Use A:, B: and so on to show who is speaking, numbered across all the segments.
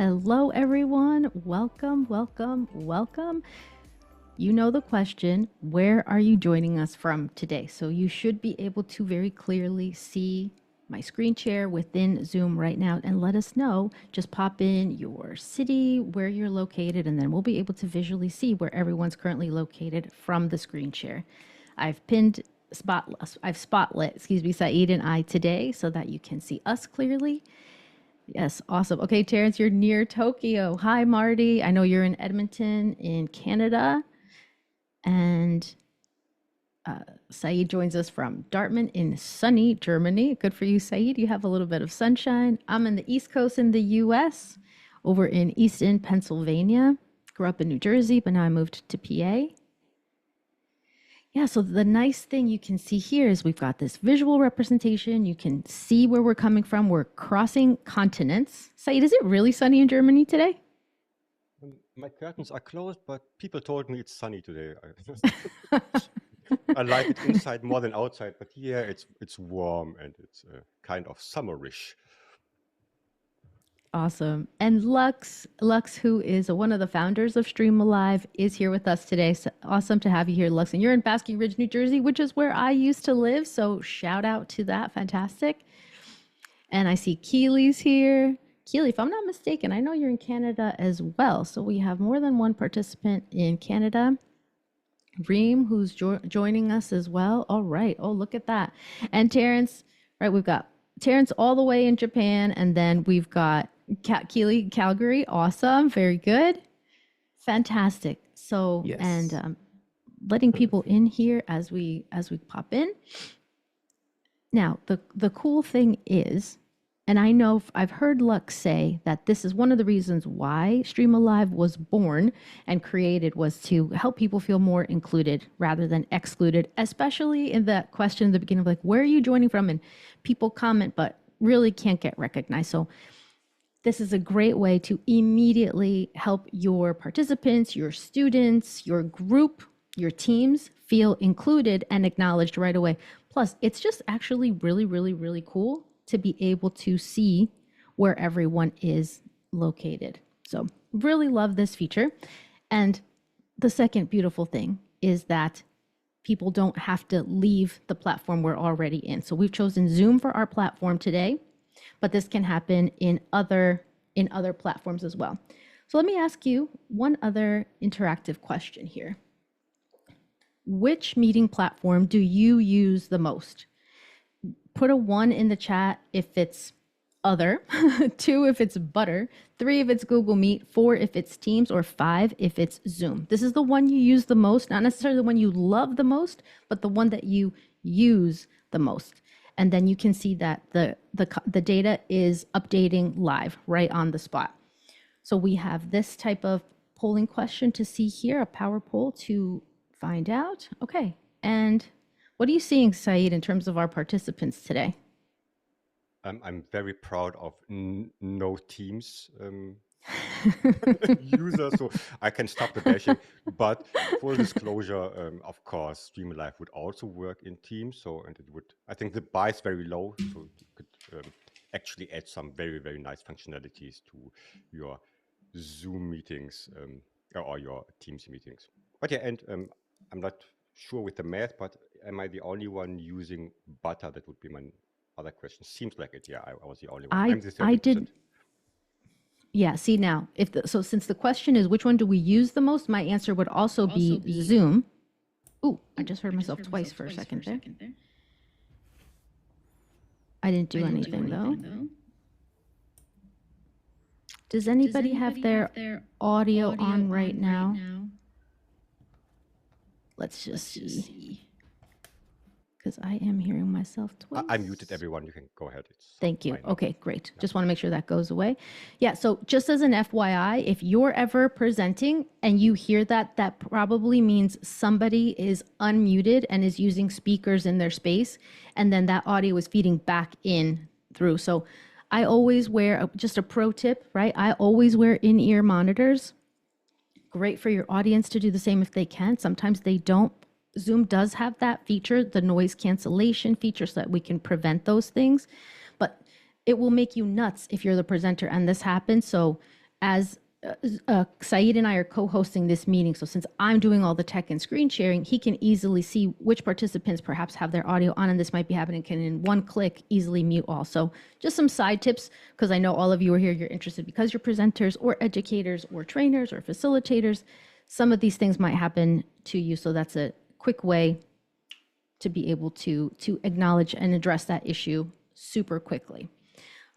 A: Hello, everyone. Welcome, welcome, welcome. You know the question, where are you joining us from today? So you should be able to very clearly see my screen share within Zoom right now and let us know. Just pop in your city, where you're located, and then we'll be able to visually see where everyone's currently located from the screen share. I've spotlit, Saeed and I today so that you can see us clearly. Yes, awesome. Okay, Terrence, you're near Tokyo. Hi, Marty. I know you're in Edmonton in Canada. And Saeed joins us from Dartmouth in sunny Germany. Good for you, Saeed. You have a little bit of sunshine. I'm in the East Coast in the US, over in Easton, Pennsylvania. Grew up in New Jersey, but now I moved to PA. Yeah, so the nice thing you can see here is we've got this visual representation. You can see where we're coming from. We're crossing continents. Saeed, is it really sunny in Germany today?
B: My curtains are closed, but people told me it's sunny today. I like it inside more than outside, but here it's warm and it's kind of summerish.
A: Awesome. And Lux, who is one of the founders of StreamAlive, is here with us today. So awesome to have you here, Lux. And you're in Basking Ridge, New Jersey, which is where I used to live. So shout out to that. Fantastic. And I see Keely's here. Keely, if I'm not mistaken, I know you're in Canada as well. So we have more than one participant in Canada. Reem, who's joining us as well. All right. Oh, look at that. And Terrence, right? We've got Terrence all the way in Japan. And then we've got Keely, Calgary. Awesome. Very good. Fantastic. So, yes. And letting people in here as we pop in. Now, the cool thing is, and I know I've heard Lux say that this is one of the reasons why StreamAlive was born and created, was to help people feel more included rather than excluded, especially in that question in the beginning of like, where are you joining from? And people comment, but really can't get recognized. So this is a great way to immediately help your participants, your students, your group, your teams feel included and acknowledged right away. Plus, it's just actually really, really, really cool to be able to see where everyone is located. So really love this feature. And the second beautiful thing is that people don't have to leave the platform we're already in. So we've chosen Zoom for our platform today, but this can happen in other platforms as well. So let me ask you one other interactive question here. Which meeting platform do you use the most? Put a 1 in the chat if it's other, 2 if it's Butter, 3 if it's Google Meet, 4 if it's Teams, or 5 if it's Zoom. This is the one you use the most, not necessarily the one you love the most, but the one that you use the most. And then you can see that the data is updating live right on the spot. So we have this type of polling question to see here, a power poll to find out. Okay, and what are you seeing, Saeed, in terms of our participants today?
B: I'm very proud of no Teams users, so I can stop the bashing. But full disclosure, of course, StreamAlive would also work in Teams. So, and it would, I think the bar is very low, so you could actually add some very, very nice functionalities to your Zoom meetings or your Teams meetings. But yeah, and I'm not sure with the math, but am I the only one using Butter? That would be my other question. Seems like it. Yeah, I was the only one. I'm the 30%.
A: I did. Yeah. See now, so since the question is which one do we use the most, my answer would also be Zoom. Ooh, I just heard myself twice for a second there. I didn't do anything though. Does anybody have their audio on right now? Let's just see. Because I am hearing myself twice.
B: I muted everyone. You can go ahead.
A: Thank you. Okay, great. Just want to make sure that goes away. Yeah, so just as an FYI, if you're ever presenting and you hear that, that probably means somebody is unmuted and is using speakers in their space, and then that audio is feeding back in through. So I always wear, just a pro tip, right? I always wear in-ear monitors. Great for your audience to do the same if they can. Sometimes they don't. Zoom does have that feature, the noise cancellation feature, so that we can prevent those things. But it will make you nuts if you're the presenter and this happens. So as Saeed and I are co-hosting this meeting, so since I'm doing all the tech and screen sharing, he can easily see which participants perhaps have their audio on, and this might be happening, can in one click easily mute all. So just some side tips, because I know all of you are here, you're interested because you're presenters or educators or trainers or facilitators. Some of these things might happen to you, so that's a quick way to be able to acknowledge and address that issue super quickly.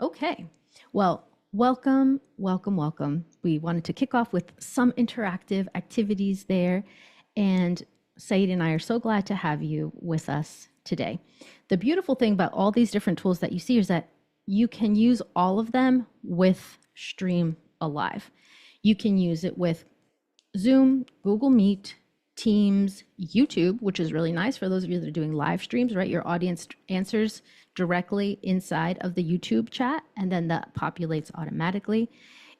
A: Okay, well, welcome. We wanted to kick off with some interactive activities there, and Saeed and I are so glad to have you with us today. The beautiful thing about all these different tools that you see is that you can use all of them with StreamAlive. You can use it with Zoom, Google Meet, Teams, YouTube, which is really nice for those of you that are doing live streams, right? Your audience answers directly inside of the YouTube chat, and then that populates automatically.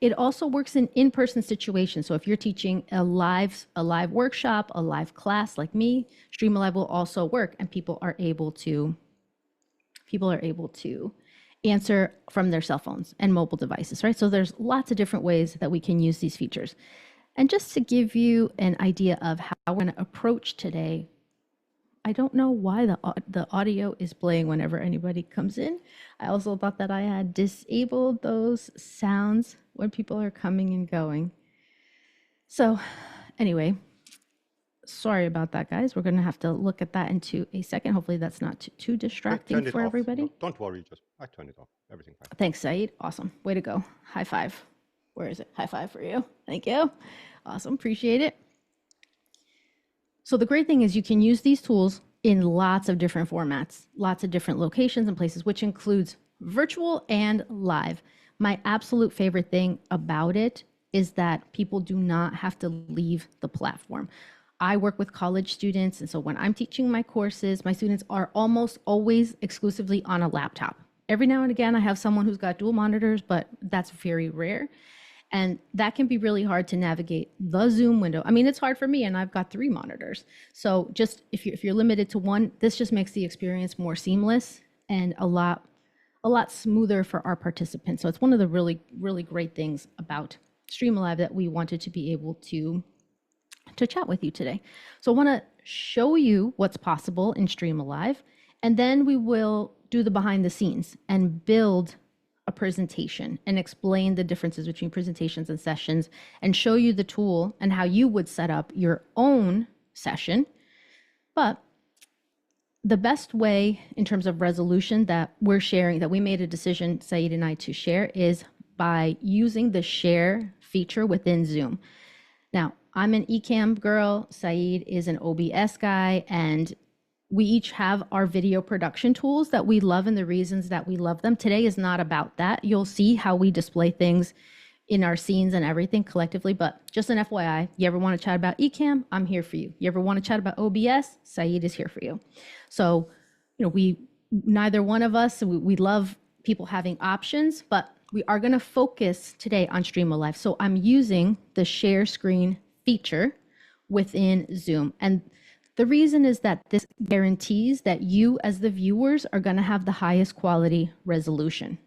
A: It also works in in-person situations. So if you're teaching a live workshop, a live class like me, StreamAlive will also work, and people are able to answer from their cell phones and mobile devices, right? So there's lots of different ways that we can use these features. And just to give you an idea of how we're going to approach today, I don't know why the audio is playing whenever anybody comes in. I also thought that I had disabled those sounds when people are coming and going. So anyway, sorry about that, guys. We're going to have to look at that into a second. Hopefully that's not too distracting for everybody.
B: No, don't worry, just I turned it off. Everything fine.
A: Thanks, Saeed. Awesome. Way to go. High five. Where is it? High five for you. Thank you. Awesome. Appreciate it. So the great thing is you can use these tools in lots of different formats, lots of different locations and places, which includes virtual and live. My absolute favorite thing about it is that people do not have to leave the platform. I work with college students, and so when I'm teaching my courses, my students are almost always exclusively on a laptop. Every now and again, I have someone who's got dual monitors, but that's very rare. And that can be really hard to navigate the Zoom window. I mean, it's hard for me, and I've got 3 monitors. So just if you're limited to one, this just makes the experience more seamless and a lot smoother for our participants. So it's one of the really, really great things about StreamAlive that we wanted to be able to chat with you today. So I want to show you what's possible in StreamAlive, and then we will do the behind the scenes and build a presentation and explain the differences between presentations and sessions and show you the tool and how you would set up your own session. But the best way in terms of resolution that we're sharing, that we made a decision, Saeed and I, to share is by using the share feature within Zoom. Now, I'm an Ecamm girl, Saeed is an OBS guy, and we each have our video production tools that we love and the reasons that we love them. Today is not about that. You'll see how we display things in our scenes and everything collectively, but just an FYI, you ever want to chat about Ecamm, I'm here for you. You ever want to chat about OBS, Saeed is here for you. So, neither one of us, we love people having options, but we are going to focus today on StreamAlive. So I'm using the share screen feature within Zoom. And the reason is that this guarantees that you as the viewers are going to have the highest quality resolution.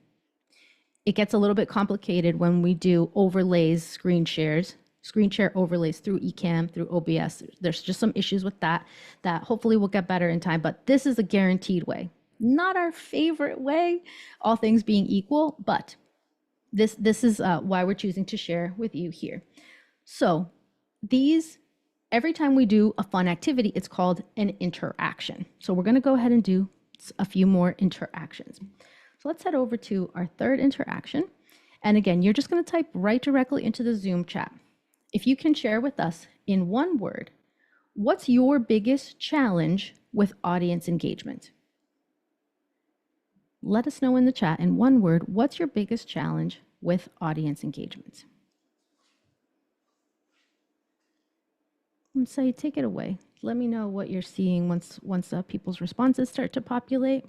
A: It gets a little bit complicated when we do overlays, screen share overlays through Ecamm, through OBS. There's just some issues with that hopefully will get better in time, but this is a guaranteed way. Not our favorite way, all things being equal, but this is why we're choosing to share with you here. So every time we do a fun activity, it's called an interaction. So we're going to go ahead and do a few more interactions. So let's head over to our third interaction. And again, you're just going to type right directly into the Zoom chat. If you can share with us in one word, what's your biggest challenge with audience engagement? Let us know in the chat in one word, what's your biggest challenge with audience engagement? And so take it away. Let me know what you're seeing once people's responses start to populate.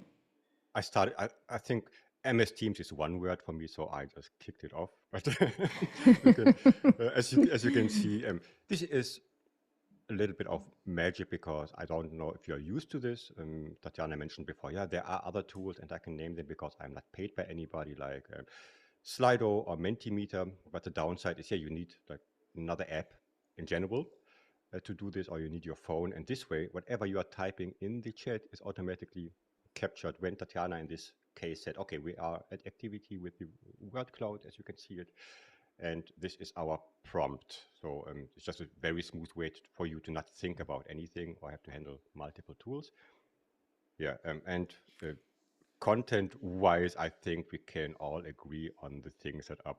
B: I think MS Teams is one word for me, so I just kicked it off. But as you can see, this is a little bit of magic because I don't know if you're used to this. Tatiana mentioned before, yeah, there are other tools and I can name them because I'm not paid by anybody like Slido or Mentimeter, but the downside is, yeah, you need like another app in general to do this, or you need your phone. And this way, whatever you are typing in the chat is automatically captured when Tatiana in this case said, okay, we are at activity with the word cloud, as you can see it. And this is our prompt. So it's just a very smooth way for you to not think about anything or have to handle multiple tools. Yeah, and content-wise, I think we can all agree on the things that are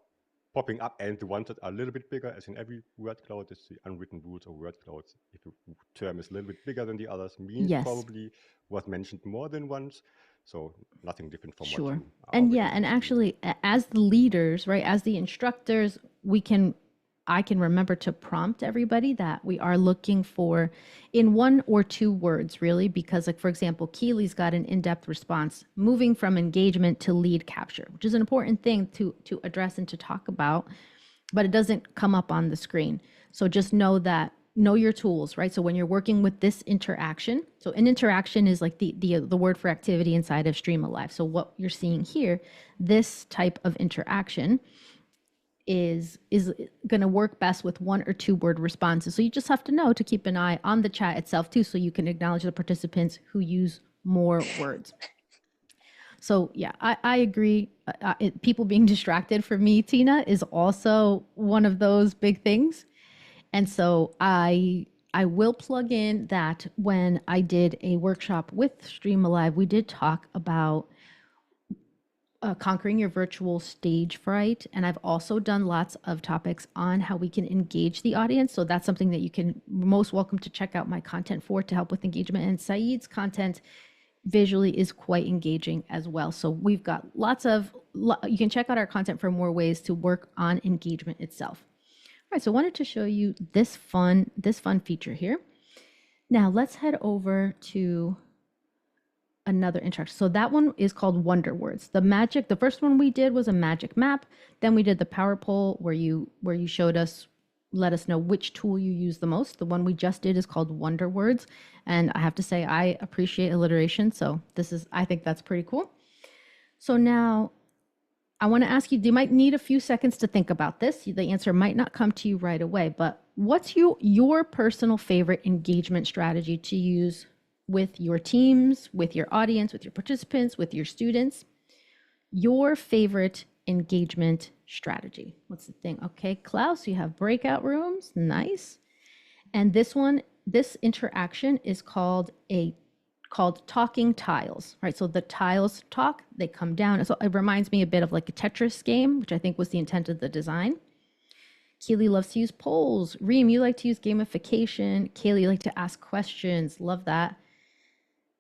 B: popping up and the ones that are a little bit bigger, as in every word cloud. It's the unwritten rules of word clouds. If a term is a little bit bigger than the others, means
A: Yes.
B: probably was mentioned more than once. So nothing different from what
A: Sure.
B: you are
A: And
B: already
A: yeah, and
B: used to.
A: actually, as the leaders, right, as the instructors, I can remember to prompt everybody that we are looking for in 1 or 2 words, really, because, like, for example, Keely's got an in-depth response, moving from engagement to lead capture, which is an important thing to address and to talk about, but it doesn't come up on the screen. So just know your tools, right? So when you're working with this interaction, so an interaction is like the word for activity inside of StreamAlive. So what you're seeing here, this type of interaction is going to work best with 1 or 2 word responses. So you just have to know to keep an eye on the chat itself too, so you can acknowledge the participants who use more words. So yeah, I agree. People being distracted for me, Tina, is also one of those big things. And so I will plug in that when I did a workshop with StreamAlive, we did talk about conquering your virtual stage fright. And I've also done lots of topics on how we can engage the audience. So that's something that you can most welcome to check out my content for to help with engagement. And Saeed's content visually is quite engaging as well. So we've got you can check out our content for more ways to work on engagement itself. All right, so I wanted to show you this fun feature here. Now let's head over to another interaction. So that one is called Wonder Words. The first one we did was a magic map. Then we did the power poll where you let us know which tool you use the most. The one we just did is called Wonder Words. And I have to say, I appreciate alliteration. So I think that's pretty cool. So now I want to ask you, you might need a few seconds to think about this. The answer might not come to you right away, but what's your personal favorite engagement strategy to use with your teams, with your audience, with your participants, with your students? Your favorite engagement strategy. What's the thing? Okay, Klaus, you have breakout rooms. Nice. And this interaction is called talking tiles, right? So the tiles talk, they come down. So it reminds me a bit of like a Tetris game, which I think was the intent of the design. Keely loves to use polls. Reem, you like to use gamification. Kaylee, you like to ask questions. Love that.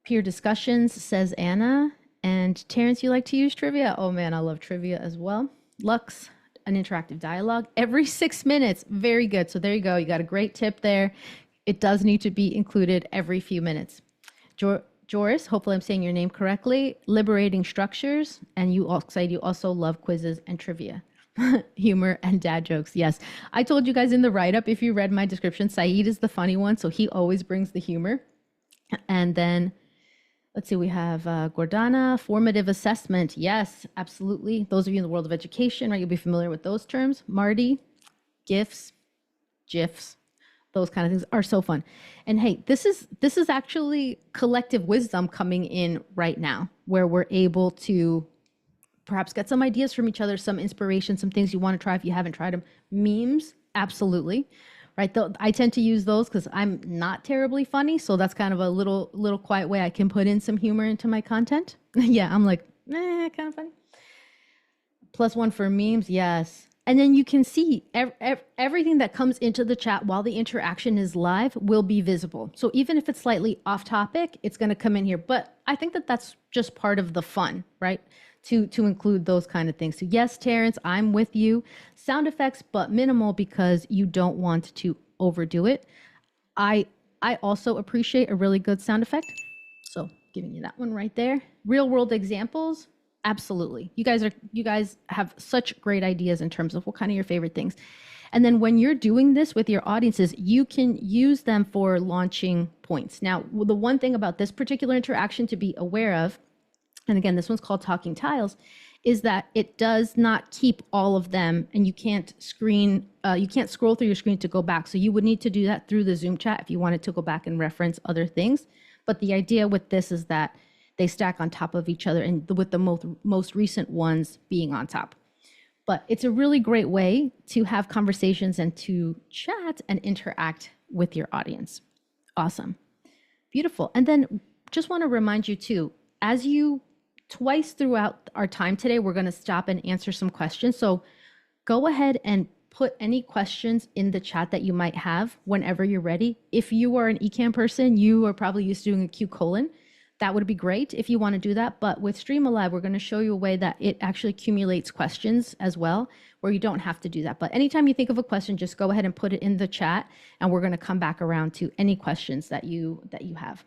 A: Peer discussions, says Anna. And Terrence, you like to use trivia. Oh man, I love trivia as well. Lux, an interactive dialogue every 6 minutes. Very good. So there you go. You got a great tip there. It does need to be included every few minutes. Joris, hopefully I'm saying your name correctly. Liberating structures. And you also love quizzes and trivia. Humor and dad jokes. Yes. I told you guys in the write-up, if you read my description, Saeed is the funny one. So he always brings the humor. And then let's see, we have Gordana, formative assessment. Yes, absolutely. Those of you in the world of education, right, you'll be familiar with those terms. Marty, GIFs, GIFs, those kind of things are so fun. And hey, this is actually collective wisdom coming in right now, where we're able to perhaps get some ideas from each other, some inspiration, some things you want to try if you haven't tried them. Memes, absolutely. Right. I tend to use those because I'm not terribly funny. So that's kind of a little quiet way I can put in some humor into my content. Yeah, I'm like, kind of funny. +1 for memes. Yes. And then you can see everything that comes into the chat while the interaction is live will be visible. So even if it's slightly off topic, it's going to come in here. But I think that that's just part of the fun, right? To include those kind of things. So yes, Terrence, I'm with you. Sound effects, but minimal because you don't want to overdo it. I also appreciate a really good sound effect. So giving you that one right there. Real world examples. Absolutely. You guys have such great ideas in terms of what kind of your favorite things. And then when you're doing this with your audiences, you can use them for launching points. Now, the one thing about this particular interaction to be aware of, and again, this one's called Talking Tiles, is that it does not keep all of them, and you can't scroll through your screen to go back. So you would need to do that through the Zoom chat if you wanted to go back and reference other things. But the idea with this is that they stack on top of each other, and with the most recent ones being on top. But it's a really great way to have conversations and to chat and interact with your audience. Awesome. Beautiful. And then just want to remind you too, as you twice throughout our time today, we're going to stop and answer some questions. So go ahead and put any questions in the chat that you might have whenever you're ready. If you are an Ecamm person, you are probably used to doing a Q colon. That would be great if you want to do that. But with StreamAlive, we're going to show you a way that it actually accumulates questions as well, where you don't have to do that. But anytime you think of a question, just go ahead and put it in the chat, and we're going to come back around to any questions that you have.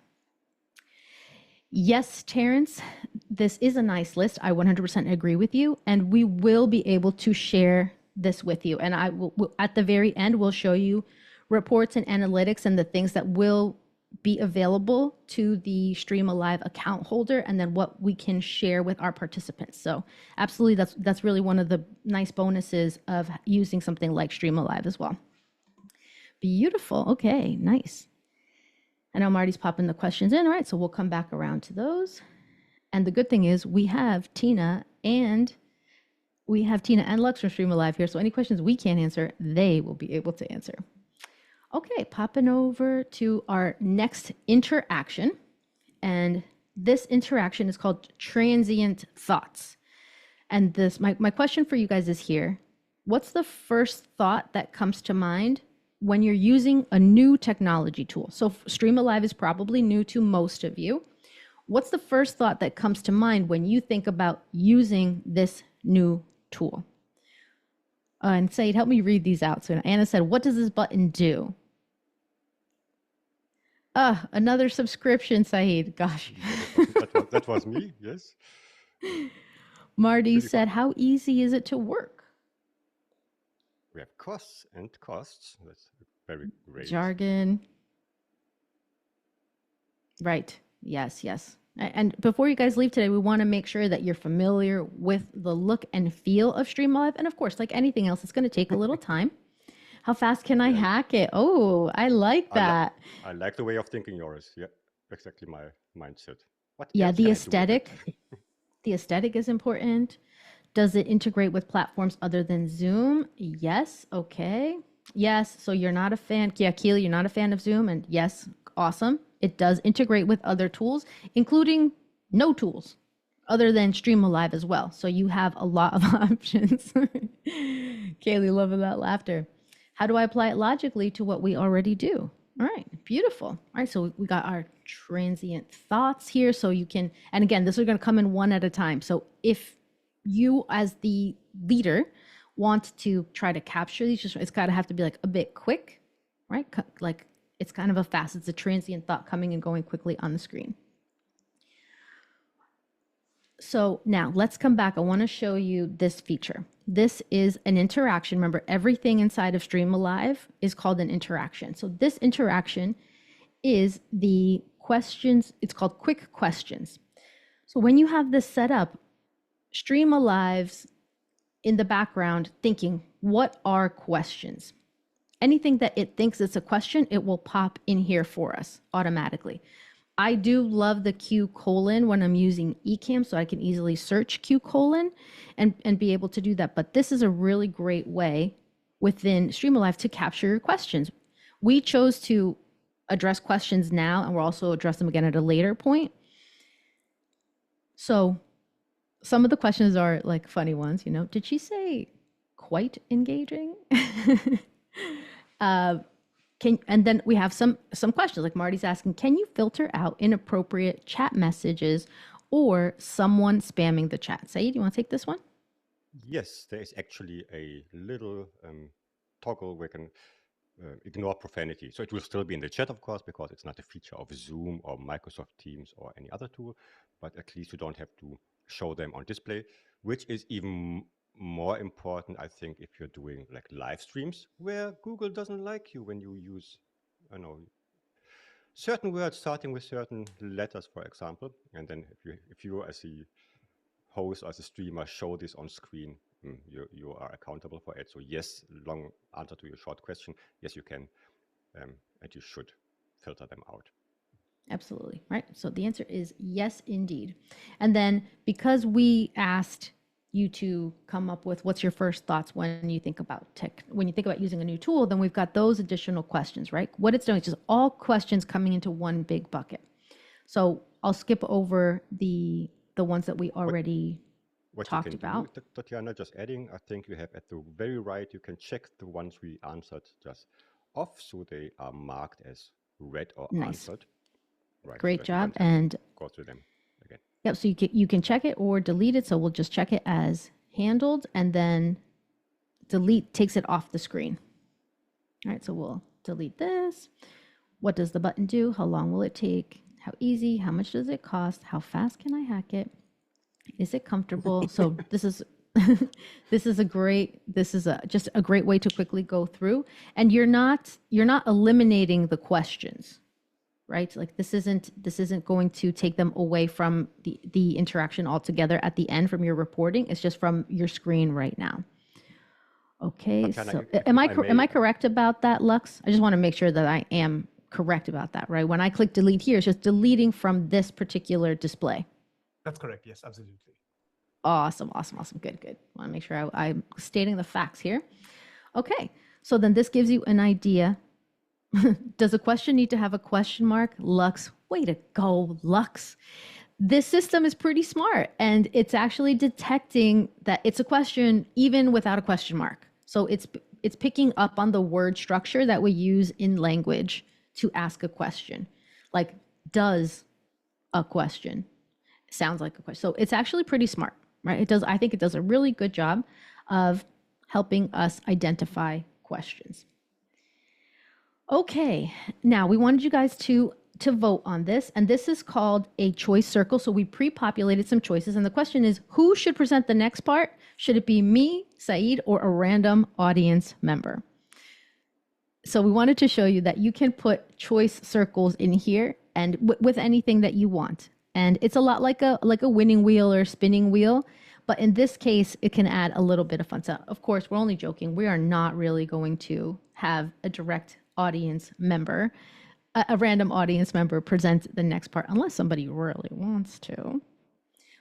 A: Yes, Terrence, this is a nice list. I 100% agree with you, and we will be able to share this with you. And I will, at the very end, we'll show you reports and analytics and the things that will be available to the StreamAlive account holder, and then what we can share with our participants. So absolutely, that's really one of the nice bonuses of using something like StreamAlive as well. Beautiful. Okay, nice. I know Marty's popping the questions in. All right, so we'll come back around to those. And the good thing is we have Tina and Lux from StreamAlive here. So any questions we can't answer, they will be able to answer. Okay, popping over to our next interaction. And this interaction is called Transient Thoughts. And this, my question for you guys is here. What's the first thought that comes to mind when you're using a new technology tool? So StreamAlive is probably new to most of you. What's the first thought that comes to mind when you think about using this new tool? And Said, help me read these out. So Anna said, what does this button do? Another subscription, Saeed. Gosh.
B: That was me, yes.
A: Marty said, how easy is it to work?
B: We have costs and costs. That's very great.
A: Jargon. Right. Yes, yes. And before you guys leave today, we want to make sure that you're familiar with the look and feel of StreamAlive. And of course, like anything else, it's going to take a little time. How fast can I hack it? Oh, I like that.
B: I like the way of thinking yours. Yeah, exactly my mindset. What
A: yeah, the aesthetic. The aesthetic is important. Does it integrate with platforms other than Zoom? Yes. Okay. Yes. So you're not a fan. Yeah, Keely, you're not a fan of Zoom. And yes, awesome. It does integrate with other tools, including no tools other than StreamAlive as well. So you have a lot of options. Kaylee, loving that laughter. How do I apply it logically to what we already do? All right, beautiful. All right, so we got our transient thoughts here. So you can, and again, this is going to come in one at a time. So if you as the leader want to try to capture these, just it's got to have to be like a bit quick, right? Like it's kind of it's a transient thought coming and going quickly on the screen. So now let's come back. I want to show you this feature. This is an interaction. Remember, everything inside of StreamAlive is called an interaction. So this interaction is the questions. It's called quick questions. So when you have this set up, StreamAlive's in the background thinking, what are questions? Anything that it thinks it's a question, it will pop in here for us automatically. I do love the Q colon when I'm using Ecamm, so I can easily search Q colon and be able to do that. But this is a really great way within StreamAlive to capture your questions. We chose to address questions now, and we'll also address them again at a later point. So some of the questions are like funny ones, you know. Did she say quite engaging? And then we have some questions like Marty's asking, can you filter out inappropriate chat messages or someone spamming the chat? Saeed, you want to take this one?
B: Yes, there is actually a little toggle where you can ignore profanity. So it will still be in the chat, of course, because it's not a feature of Zoom or Microsoft Teams or any other tool, but at least you don't have to show them on display, which is even more important, I think, if you're doing like live streams where Google doesn't like you when you use, I know, certain words starting with certain letters, for example. And then if you as the host or as a streamer show this on screen, you are accountable for it. So yes, long answer to your short question, yes, you can, and you should filter them out.
A: Absolutely. Right. So the answer is yes, indeed. And then because we asked you to come up with what's your first thoughts when you think about when you think about using a new tool, then we've got those additional questions, right? What it's doing is just all questions coming into one big bucket. So I'll skip over the ones that we already talked about.
B: What you can do, Tatiana, just adding, I think you have at the very right, you can check the ones we answered just off, so they are marked as read or answered. Right.
A: Great
B: so
A: job. And
B: go through them again.
A: Yep. So you can check it or delete it. So we'll just check it as handled, and then delete takes it off the screen. All right. So we'll delete this. What does the button do? How long will it take? How easy? How much does it cost? How fast can I hack it? Is it comfortable? So this is just a great way to quickly go through. And you're not eliminating the questions, right? Like this isn't going to take them away from the interaction altogether at the end from your reporting. It's just from your screen right now. Okay, so am I correct about that, Lux? I just want to make sure that I am correct about that, right? When I click delete here, it's just deleting from this particular display.
C: That's correct. Yes, absolutely.
A: Awesome. Good. Want to make sure I'm stating the facts here. Okay, so then this gives you an idea. Does a question need to have a question mark? Lux, way to go, Lux. This system is pretty smart, and it's actually detecting that it's a question even without a question mark. So it's picking up on the word structure that we use in language to ask a question. Like, does a question sounds like a question. So it's actually pretty smart, right? I think it does a really good job of helping us identify questions. Okay, now we wanted you guys to vote on this, and this is called a choice circle. So we pre-populated some choices, and the question is, who should present the next part? Should it be me, Saeed, or a random audience member? So we wanted to show you that you can put choice circles in here and with anything that you want. And it's a lot like a winning wheel or spinning wheel, but in this case, it can add a little bit of fun. So of course, we're only joking. We are not really going to have a direct audience member, a random audience member present the next part unless somebody really wants to.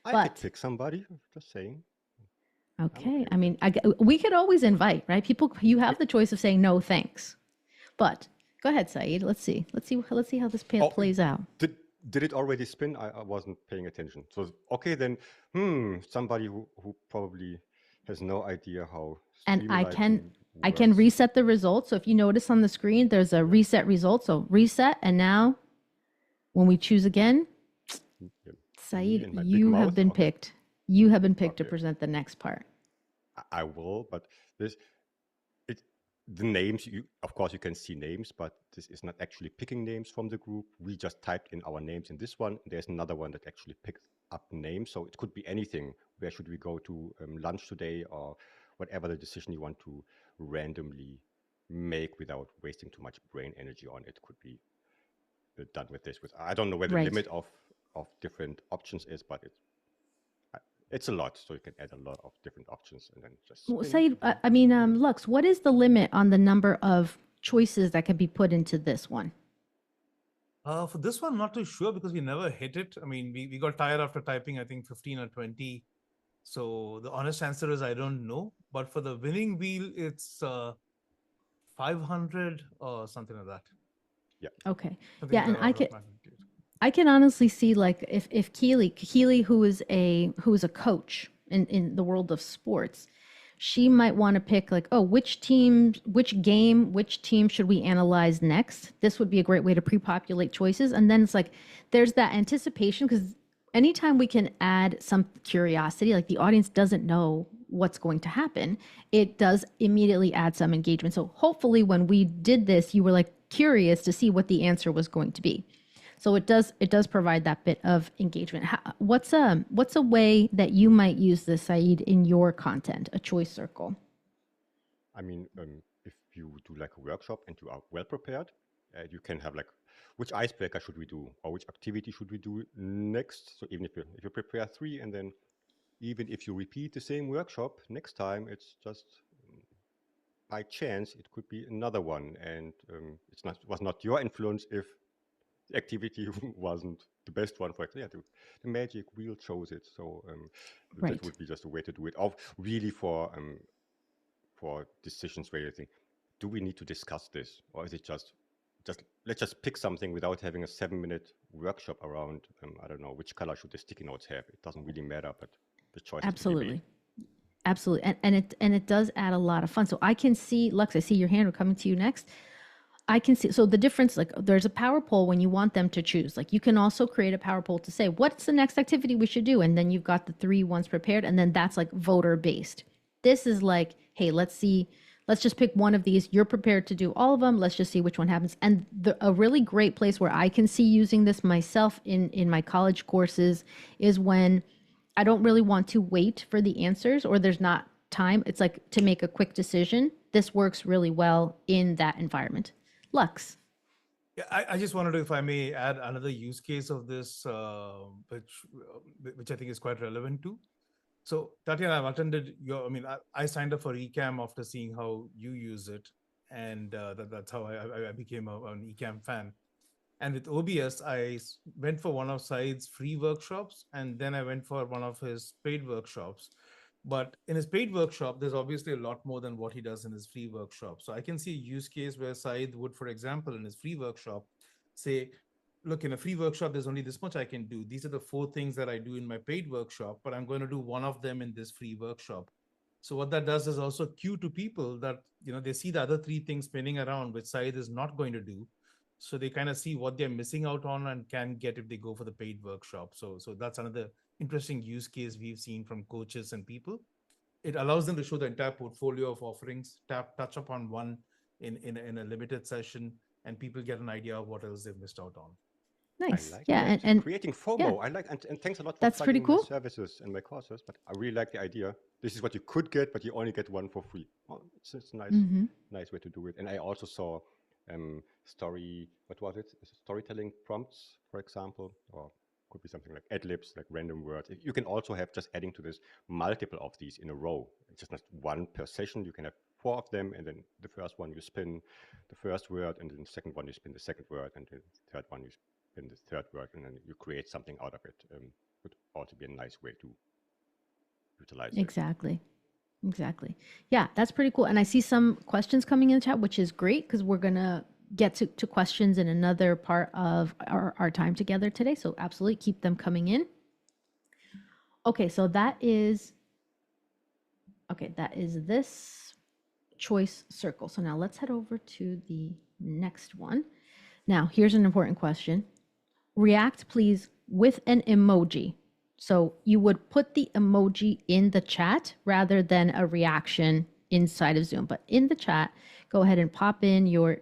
B: I could pick somebody, just saying.
A: Okay. I mean, we could always invite, right? People, you have the choice of saying no, thanks. But go ahead, Saeed. Let's see how this plays out.
B: Did it already spin? I wasn't paying attention. So okay, then somebody who probably has no idea how.
A: And I can reset the results. So if you notice on the screen, there's a reset result. So reset, and now when we choose again, Saeed, you have been picked. You have been picked to present the next part.
B: I will, but the names, of course you can see names, but this is not actually picking names from the group. We just typed in our names in this one. There's another one that actually picked up names. So it could be anything. Where should we go to lunch today, or whatever the decision you want to randomly make without wasting too much brain energy on it could be done with this. I don't know where the limit of different options is, but it's a lot, so you can add a lot of different options and then just.
A: Saeed, Lux, what is the limit on the number of choices that can be put into this one?
C: For this one, I'm not too sure because we never hit it. I mean, we got tired after typing, I think 15 or 20. So the honest answer is I don't know. But for the winning wheel, it's 500 or something like that.
B: Yeah.
A: Okay. Yeah, and I can honestly see, like, if Keely, who is a coach in the world of sports, she might want to pick like, oh, which team should we analyze next? This would be a great way to pre-populate choices. And then it's like, there's that anticipation, because anytime we can add some curiosity, like the audience doesn't know what's going to happen, it does immediately add some engagement. So hopefully when we did this, you were like curious to see what the answer was going to be. So it does provide that bit of engagement. What's a way that you might use this, Saeed, in your content, a choice circle?
B: I mean, if you do like a workshop and you are well prepared, you can have like, which icebreaker should we do, or which activity should we do next? So even if you prepare 3 and then even if you repeat the same workshop next time, it's just by chance it could be another one, and was not your influence if the activity wasn't the best one. For example, yeah, the magic wheel chose it, so that
A: Right.
B: would be just a way to do it. Really for decisions where you think, do we need to discuss this, or is it just let's just pick something without having a 7-minute workshop around I don't know which color should the sticky notes have. It doesn't really matter, but the choice is to debate.
A: Absolutely. Absolutely. And it does add a lot of fun. So I can see, Lux, I see your hand. We're coming to you next. I can see, so the difference, like there's a power poll when you want them to choose. Like you can also create a power poll to say, what's the next activity we should do? And then you've got the 3 ones prepared, and then that's like voter based. This is like, hey, let's just pick one of these. You're prepared to do all of them. Let's just see which one happens. And a really great place where I can see using this myself in my college courses is when I don't really want to wait for the answers or there's not time. It's like to make a quick decision. This works really well in that environment. Lux.
C: Yeah, I just wanted to, if I may, add another use case of this, which I think is quite relevant too. So Tatiana, I've attended I signed up for Ecamm after seeing how you use it, and that's how I became an Ecamm fan. And with OBS, I went for one of Saeed's free workshops, and then I went for one of his paid workshops. But in his paid workshop, there's obviously a lot more than what he does in his free workshop. So I can see a use case where Saeed would, for example, in his free workshop, say, look, in a free workshop, there's only this much I can do. These are the 4 things that I do in my paid workshop, but I'm going to do one of them in this free workshop. So what that does is also cue to people that, they see the other 3 things spinning around, which Saeed is not going to do. So they kind of see what they're missing out on and can get if they go for the paid workshop. So that's another interesting use case we've seen from coaches and people. It allows them to show the entire portfolio of offerings, touch upon one in a limited session, and people get an idea of what else they've missed out on.
A: Nice.
B: I like
A: Yeah.
B: that.
A: And
B: Creating FOMO.
A: yeah.
B: I like, and thanks a lot for
A: That's pretty
B: plugging
A: cool.
B: my services and my courses. But I really like the idea. This is what you could get, but you only get one for free. Oh, it's a nice way to do it. And I also saw storytelling prompts, for example, or could be something like ad libs, like random words. You can also have, just adding to this, multiple of these in a row. It's just not one per session. You can have 4 of them, and then the first one you spin the first word, and then the second one you spin the second word, and the third one you spin the third word, and then you create something out of it. Would also be a nice way to utilize it.
A: Exactly. Yeah, that's pretty cool. And I see some questions coming in the chat, which is great because we're going to get to questions in another part of our time together today. So absolutely keep them coming in. Okay, so that is this choice circle. So now let's head over to the next one. Now, here's an important question. React, please, with an emoji. So you would put the emoji in the chat rather than a reaction inside of Zoom. But in the chat, go ahead and pop in your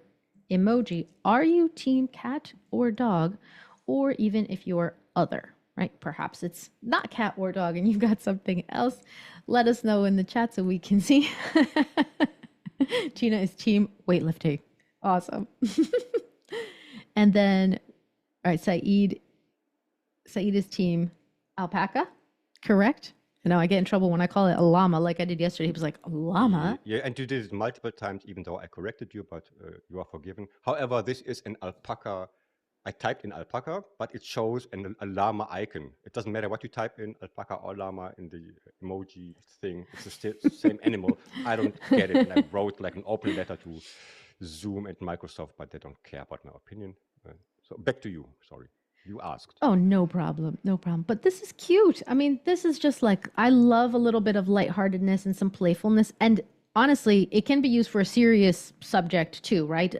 A: emoji. Are you team cat or dog? Or even if you're other, right? Perhaps it's not cat or dog and you've got something else. Let us know in the chat so we can see. Gina is team weightlifting. Awesome. And then, all right, Saeed is team alpaca, correct? I know I get in trouble when I call it a llama like I did yesterday. He was like, a llama?
B: Yeah, and you did it multiple times, even though I corrected you, but you are forgiven. However, this is an alpaca. I typed in alpaca, but it shows a llama icon. It doesn't matter what you type in, alpaca or llama in the emoji thing. It's the same animal. I don't get it. And I wrote like an open letter to Zoom and Microsoft, but they don't care about my opinion. So back to you. Sorry. You asked.
A: Oh, no problem. But this is cute. I mean, this is just like, I love a little bit of lightheartedness and some playfulness. And honestly, it can be used for a serious subject too, right?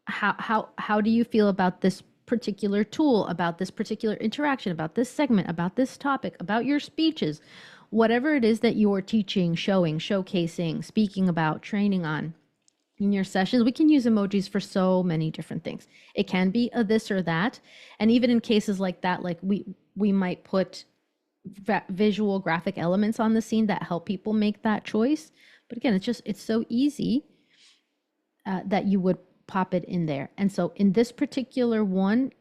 A: How do you feel about this particular tool, about this particular interaction, about this segment, about this topic, about your speeches, whatever it is that you're teaching, showing, showcasing, speaking about, training on in your sessions? We can use emojis for so many different things. It can be a this or that. And even in cases like that, like we might put visual graphic elements on the scene that help people make that choice. But again, it's so easy that you would pop it in there. And so in this particular one,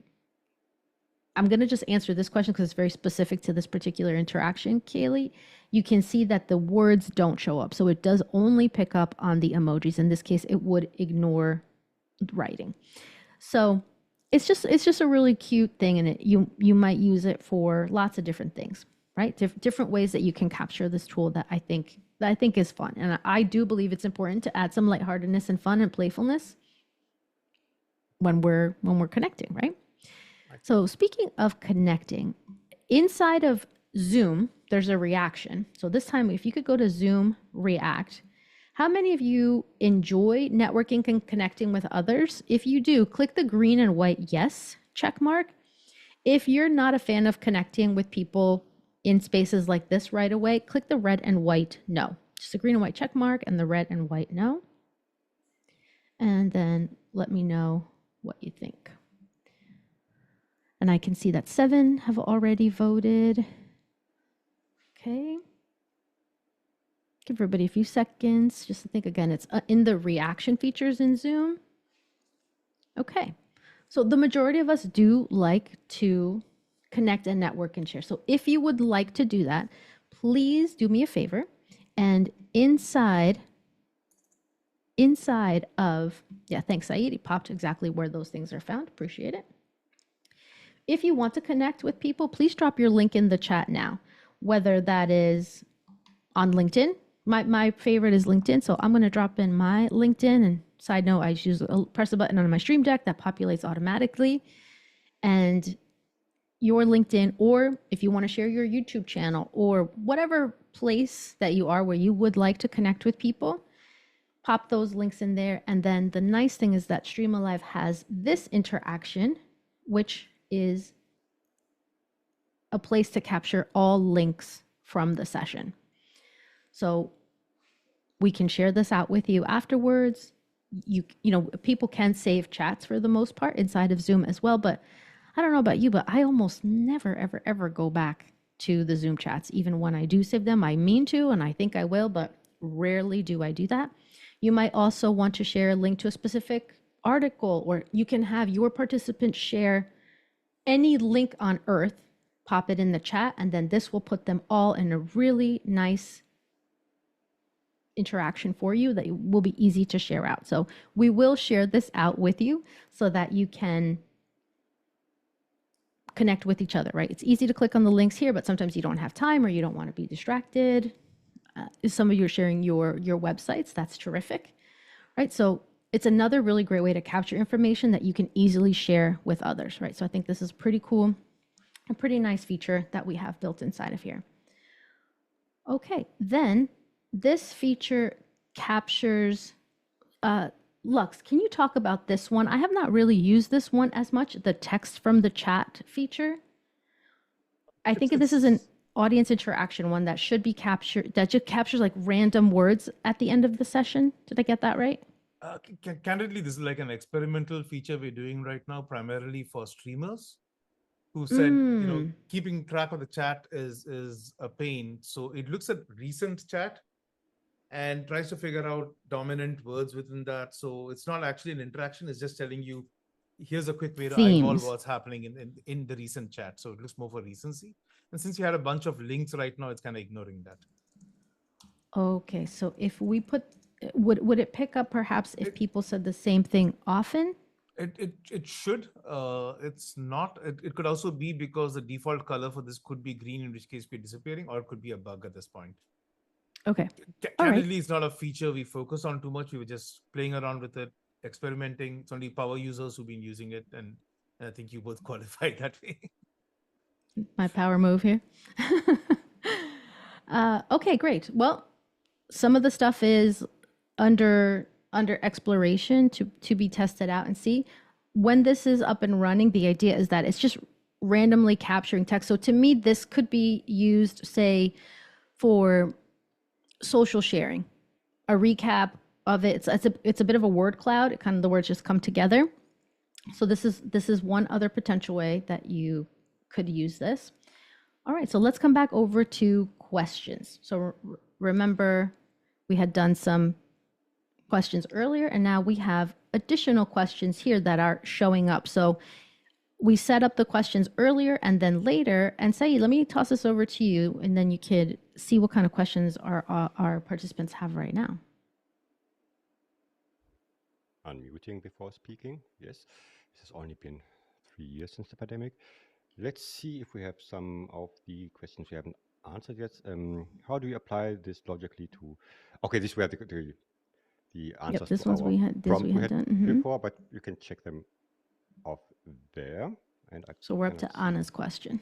A: I'm going to just answer this question because it's very specific to this particular interaction, Kaylee. You can see that the words don't show up. So it does only pick up on the emojis. In this case, it would ignore writing. So it's just a really cute thing, and you might use it for lots of different things, right? Different ways that you can capture this tool that I think is fun. And I do believe it's important to add some lightheartedness and fun and playfulness when we're connecting, right? So speaking of connecting, inside of Zoom, there's a reaction. So this time, if you could go to Zoom React, how many of you enjoy networking and connecting with others? If you do, click the green and white yes check mark. If you're not a fan of connecting with people in spaces like this right away, click the red and white no. Just the green and white check mark and the red and white no. And then let me know what you think. And I can see that 7 have already voted. Okay. Give everybody a few seconds just to think. Again, it's in the reaction features in Zoom. Okay. So the majority of us do like to connect and network and share. So if you would like to do that, please do me a favor. And inside of, yeah, thanks, Saeed. He popped exactly where those things are found. Appreciate it. If you want to connect with people, please drop your link in the chat now, whether that is on LinkedIn. My favorite is LinkedIn, so I'm going to drop in my LinkedIn. And side note, I just press a button on my Stream Deck that populates automatically. And your LinkedIn, or if you want to share your YouTube channel or whatever place that you are where you would like to connect with people, pop those links in there. And then the nice thing is that StreamAlive has this interaction, which is a place to capture all links from the session. So we can share this out with you afterwards. You know, people can save chats for the most part inside of Zoom as well, but I don't know about you, but I almost never, ever go back to the Zoom chats. Even when I do save them, I mean to, and I think I will, but rarely do I do that. You might also want to share a link to a specific article, or you can have your participants share any link on earth, pop it in the chat, and then this will put them all in a really nice interaction for you that will be easy to share out. So we will share this out with you so that you can connect with each other, right? It's easy to click on the links here, but sometimes you don't have time or you don't want to be distracted. Some of you are sharing your websites. That's terrific, right? So it's another really great way to capture information that you can easily share with others, right? So I think this is pretty cool, a pretty nice feature that we have built inside of here. Okay, then this feature captures, Lux, can you talk about this one? I have not really used this one as much, the text from the chat feature. I think this is an audience interaction one that should be captured, that just captures like random words at the end of the session. Did I get that right?
C: Candidly, this is like an experimental feature we're doing right now, primarily for streamers who said, you know, keeping track of the chat is a pain. So it looks at recent chat and tries to figure out dominant words within that. So it's not actually an interaction. It's just telling you, here's a quick way to eyeball what's happening in the recent chat. So it looks more for recency. And since you had a bunch of links right now, it's kind of ignoring that.
A: Okay, so if we put, would it pick up perhaps if people said the same thing often?
C: It should. It's not. It could also be because the default color for this could be green, in which case we're disappearing, or it could be a bug at this point.
A: Okay.
C: Candidly, it's not a feature we focus on too much. We were just playing around with it, experimenting. It's only power users who've been using it, and I think you both qualified that way.
A: My power move here. Okay, great. Well, some of the stuff is under exploration to be tested out and see. When this is up and running, the idea is that it's just randomly capturing text. So to me, this could be used, say, for social sharing, a recap of it. It's a bit of a word cloud. It kind of, the words just come together. So this is one other potential way that you could use this. All right, so let's come back over to questions. So remember, we had done some questions earlier, and now we have additional questions here that are showing up. So we set up the questions earlier and then later. And Saeed, let me toss this over to you, and then you could see what kind of questions our participants have right now.
B: Unmuting before speaking. Yes, it has only been 3 years since the pandemic. Let's see if we have some of the questions we haven't answered yet. How do you apply this logically to? Okay, these were the answers
A: This
B: to
A: ones
B: our
A: we had
B: prompt we had
A: done.
B: before, but you can check them off there. And
A: So we're up
B: cannot
A: to
B: see.
A: Anna's question.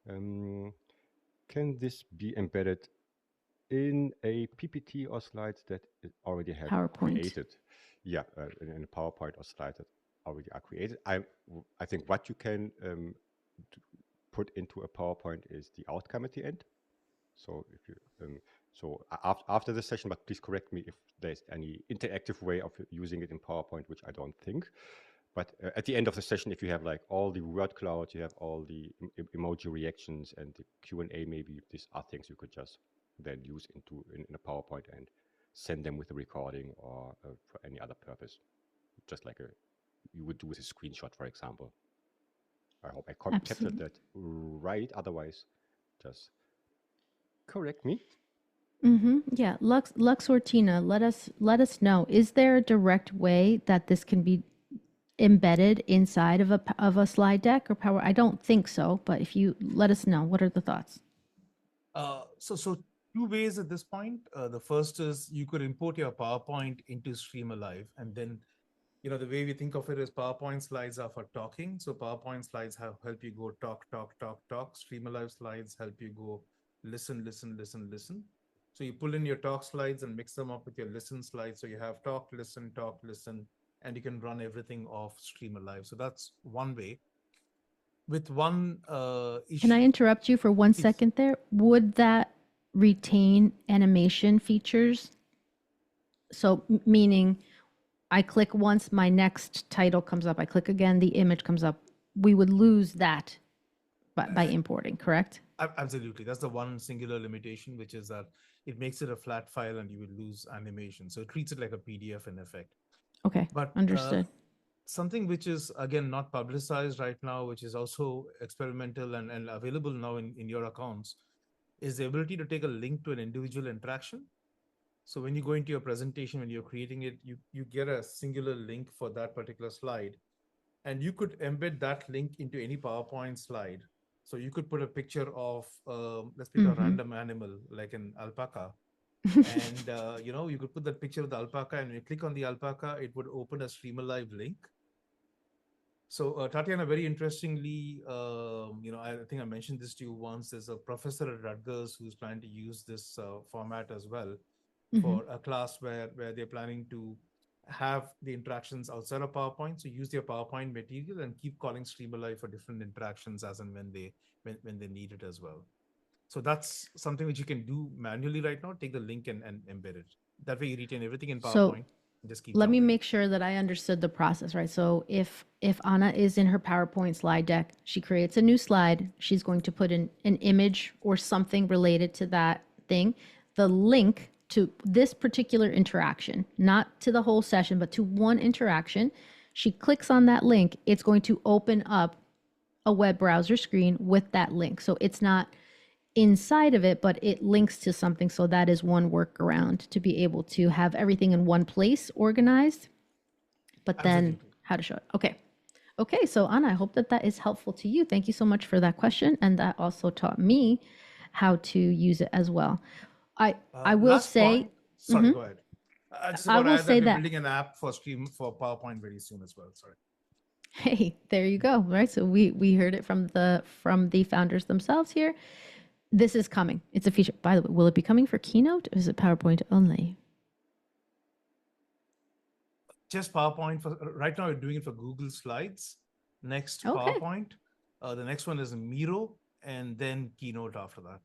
B: Can this be embedded in a PPT or slides that it already have
A: PowerPoint.
B: created? Yeah, in a PowerPoint or slide that already are created. I think what you can put into a PowerPoint is the outcome at the end. So if you after the session, but please correct me if there's any interactive way of using it in PowerPoint, which I don't think. But at the end of the session, if you have like all the word cloud, you have all the emoji reactions and the Q&A, maybe these are things you could just then use in a PowerPoint and send them with a recording or for any other purpose, just like you would do with a screenshot, for example. I hope I captured that right. Otherwise, just correct me.
A: Yeah, Lux or Tina, let us know. Is there a direct way that this can be embedded inside of a slide deck or power? I don't think so, but if you let us know, what are the thoughts?
C: So two ways at this point. The first is you could import your PowerPoint into StreamAlive, and then the way we think of it is PowerPoint slides are for talking. So PowerPoint slides help you go talk. StreamAlive slides help you go listen. So you pull in your talk slides and mix them up with your listen slides. So you have talk, listen, and you can run everything off StreamAlive. So that's one way. With one issue.
A: Can I interrupt you for 1 second there? Would that retain animation features? So meaning I click once, my next title comes up. I click again, the image comes up. We would lose that by importing, correct?
C: Absolutely. That's the one singular limitation, which is that it makes it a flat file and you would lose animation. So it treats it like a PDF in effect.
A: Okay, but understood.
C: Something which is, again, not publicized right now, which is also experimental and available now in your accounts, is the ability to take a link to an individual interaction. So when you go into your presentation, when you're creating it, you get a singular link for that particular slide. And you could embed that link into any PowerPoint slide. So you could put a picture of, let's pick a random animal, like an alpaca. And, you could put that picture of the alpaca, and when you click on the alpaca, it would open a StreamAlive link. So Tatiana, very interestingly, I think I mentioned this to you once. There's a professor at Rutgers who's planning to use this format as well for a class where they're planning to have the interactions outside of PowerPoint. So use their PowerPoint material and keep calling StreamAlive for different interactions as and when they need it as well. So that's something which you can do manually right now. Take the link and embed it. That way you retain everything in PowerPoint. Just keep
A: let me
C: jumping.
A: make sure that I understood the process, right? So if Anna is in her PowerPoint slide deck, she creates a new slide. She's going to put in an image or something related to that thing. The link to this particular interaction, not to the whole session, but to one interaction. She clicks on that link. It's going to open up a web browser screen with that link. So it's not inside of it, but it links to something. So that is one workaround to be able to have everything in one place organized, but then how to show it. Okay. So Anna, I hope that is helpful to you. Thank you so much for that question. And that also taught me how to use it as well. I will say,
C: sorry, go ahead. I will say that we're building an app for PowerPoint very soon as well. Sorry.
A: Hey, there you go. Right. So we heard it from the founders themselves here. This is coming. It's a feature. By the way, will it be coming for Keynote or is it PowerPoint only?
C: Just PowerPoint. Right now, we're doing it for Google Slides. Next, PowerPoint. The next one is Miro, and then Keynote after that.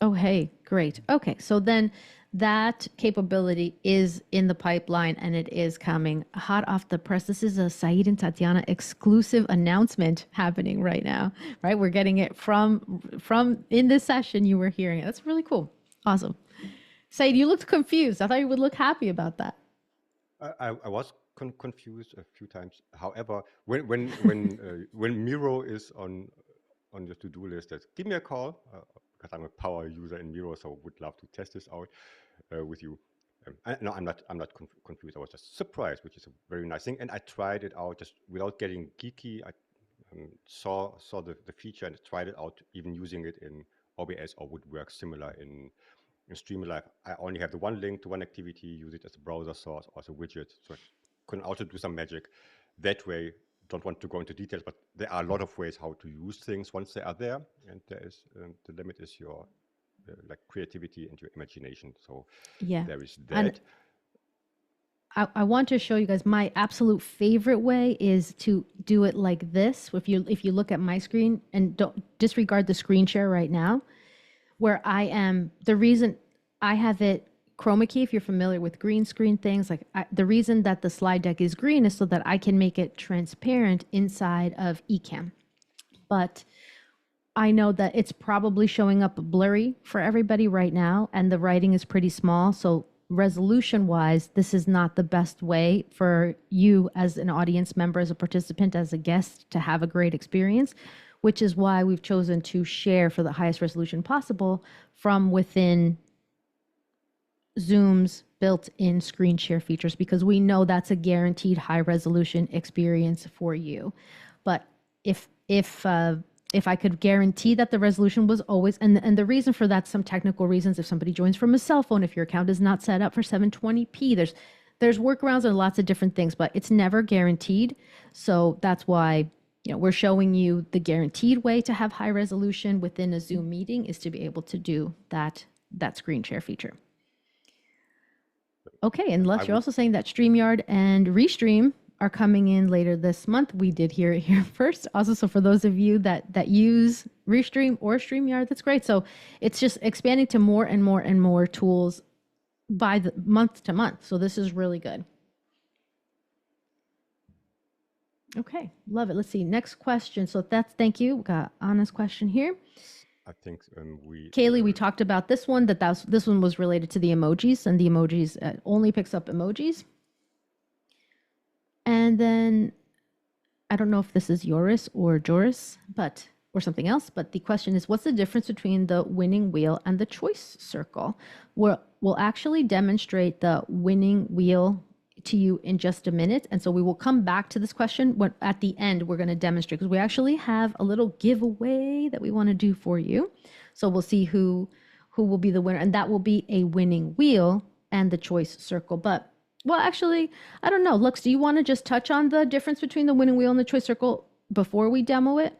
A: Oh, hey, great. Okay, so then that capability is in the pipeline and it is coming hot off the press. This is a Saeed and Tatiana exclusive announcement happening right now, right? We're getting it from in this session. You were hearing it. That's really cool. Awesome. Saeed, you looked confused. I thought you would look happy about that.
B: I was confused a few times. However, when Miro is on your to-do list, that's give me a call because I'm a power user in Miro, so would love to test this out with you. No, I'm not confused. I was just surprised, which is a very nice thing. And I tried it out just without getting geeky. I saw the feature and tried it out, even using it in OBS, or would work similar in StreamAlive. I only have the one link to one activity, use it as a browser source or as a widget, so I can also do some magic that way. Don't want to go into details, but there are a lot of ways how to use things once they are there, and there is the limit is your like creativity and your imagination. So
A: Yeah.
B: there is
A: And
B: that.
A: I want to show you guys my absolute favorite way is to do it like this. If you look at my screen and don't disregard the screen share right now, where I am, the reason I have it chroma key, if you're familiar with green screen things, like the reason that the slide deck is green is so that I can make it transparent inside of Ecamm. But I know that it's probably showing up blurry for everybody right now, and the writing is pretty small. So resolution wise, this is not the best way for you as an audience member, as a participant, as a guest to have a great experience, which is why we've chosen to share for the highest resolution possible from within Zoom's built-in screen share features, because we know that's a guaranteed high resolution experience for you. But if I could guarantee that the resolution was always, and the reason for that, some technical reasons, if somebody joins from a cell phone, if your account is not set up for 720p, there's workarounds and lots of different things, but it's never guaranteed. So that's why, we're showing you the guaranteed way to have high resolution within a Zoom meeting is to be able to do that screen share feature. Okay, and Lux, you're also saying that StreamYard and Restream are coming in later this month. We did hear it here first. Also, so for those of you that use Restream or StreamYard, that's great. So it's just expanding to more and more and more tools by the month to month. So this is really good. Okay, love it. Let's see. Next question. So thank you. We got Anna's question here.
B: I think
A: Kaylee, we talked about this one, this one was related to the emojis, and the emojis only picks up emojis. And then I don't know if this is Joris or Joris, or something else, but the question is, what's the difference between the winning wheel and the choice circle? We'll actually demonstrate the winning wheel to you in just a minute. And so we will come back to this question when at the end we're going to demonstrate, because we actually have a little giveaway that we want to do for you. So we'll see who will be the winner, and that will be a winning wheel and the choice circle. But well, actually, I don't know. Lux, do you want to just touch on the difference between the winning wheel and the choice circle before we demo it?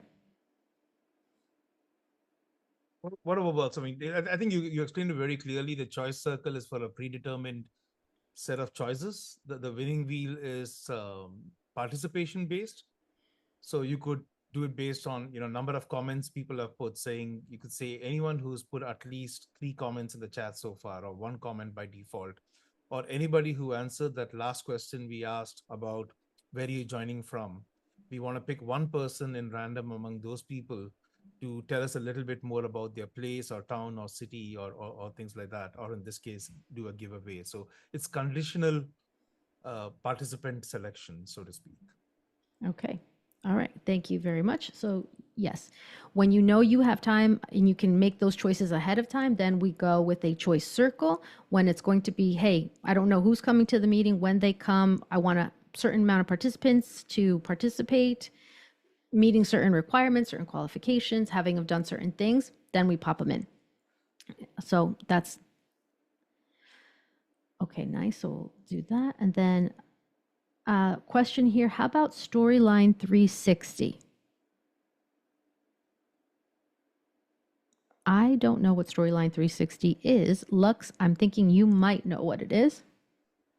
C: What about both? I mean, I think you explained it very clearly. The choice circle is for a predetermined set of choices. The winning wheel is participation based. So you could do it based on number of comments people have put, saying you could say anyone who's put at least 3 comments in the chat so far, or 1 comment by default, or anybody who answered that last question we asked about where you're joining from. We want to pick one person in random among those people to tell us a little bit more about their place or town or city or things like that, or in this case, do a giveaway. So it's conditional participant selection, so to speak.
A: Okay. All right. Thank you very much. So yes, when you know you have time and you can make those choices ahead of time, then we go with a choice circle when it's going to be, hey, I don't know who's coming to the meeting, when they come, I want a certain amount of participants to participate, meeting certain requirements, certain qualifications, having have done certain things, then we pop them in. So that's, okay, nice. So we'll do that. And then question here, how about Storyline 360? I don't know what Storyline 360 is. Lux, I'm thinking you might know what it is.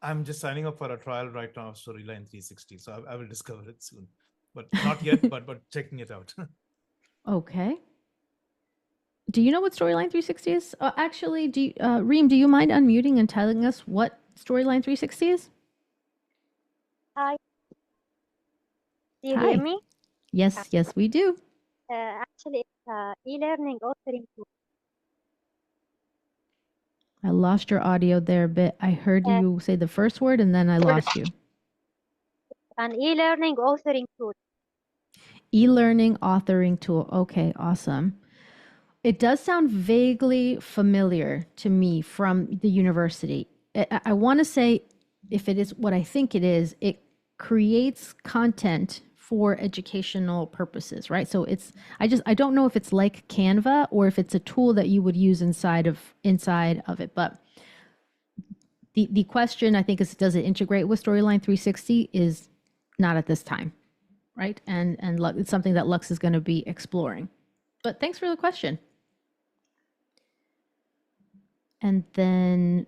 C: I'm just signing up for a trial right now of Storyline 360, so I will discover it soon. But not yet, but checking it out.
A: Okay. Do you know what Storyline 360 is? Actually, Reem, do you mind unmuting and telling us what Storyline 360 is?
D: Hi. Do you
A: Hi.
D: hear me?
A: Yes, yes, we do.
D: Actually, it's e-learning authoring tool.
A: I lost your audio there a bit. I heard you say the first word and then I lost you.
D: an e-learning authoring tool.
A: E-learning authoring tool. Okay, awesome. It does sound vaguely familiar to me from the university. I want to say, if it is what I think it is, it creates content for educational purposes, right? So I don't know if it's like Canva or if it's a tool that you would use inside of it. But the question, I think, is, does it integrate with Storyline 360? Is not at this time, right? And it's something that Lux is going to be exploring. But thanks for the question. And then,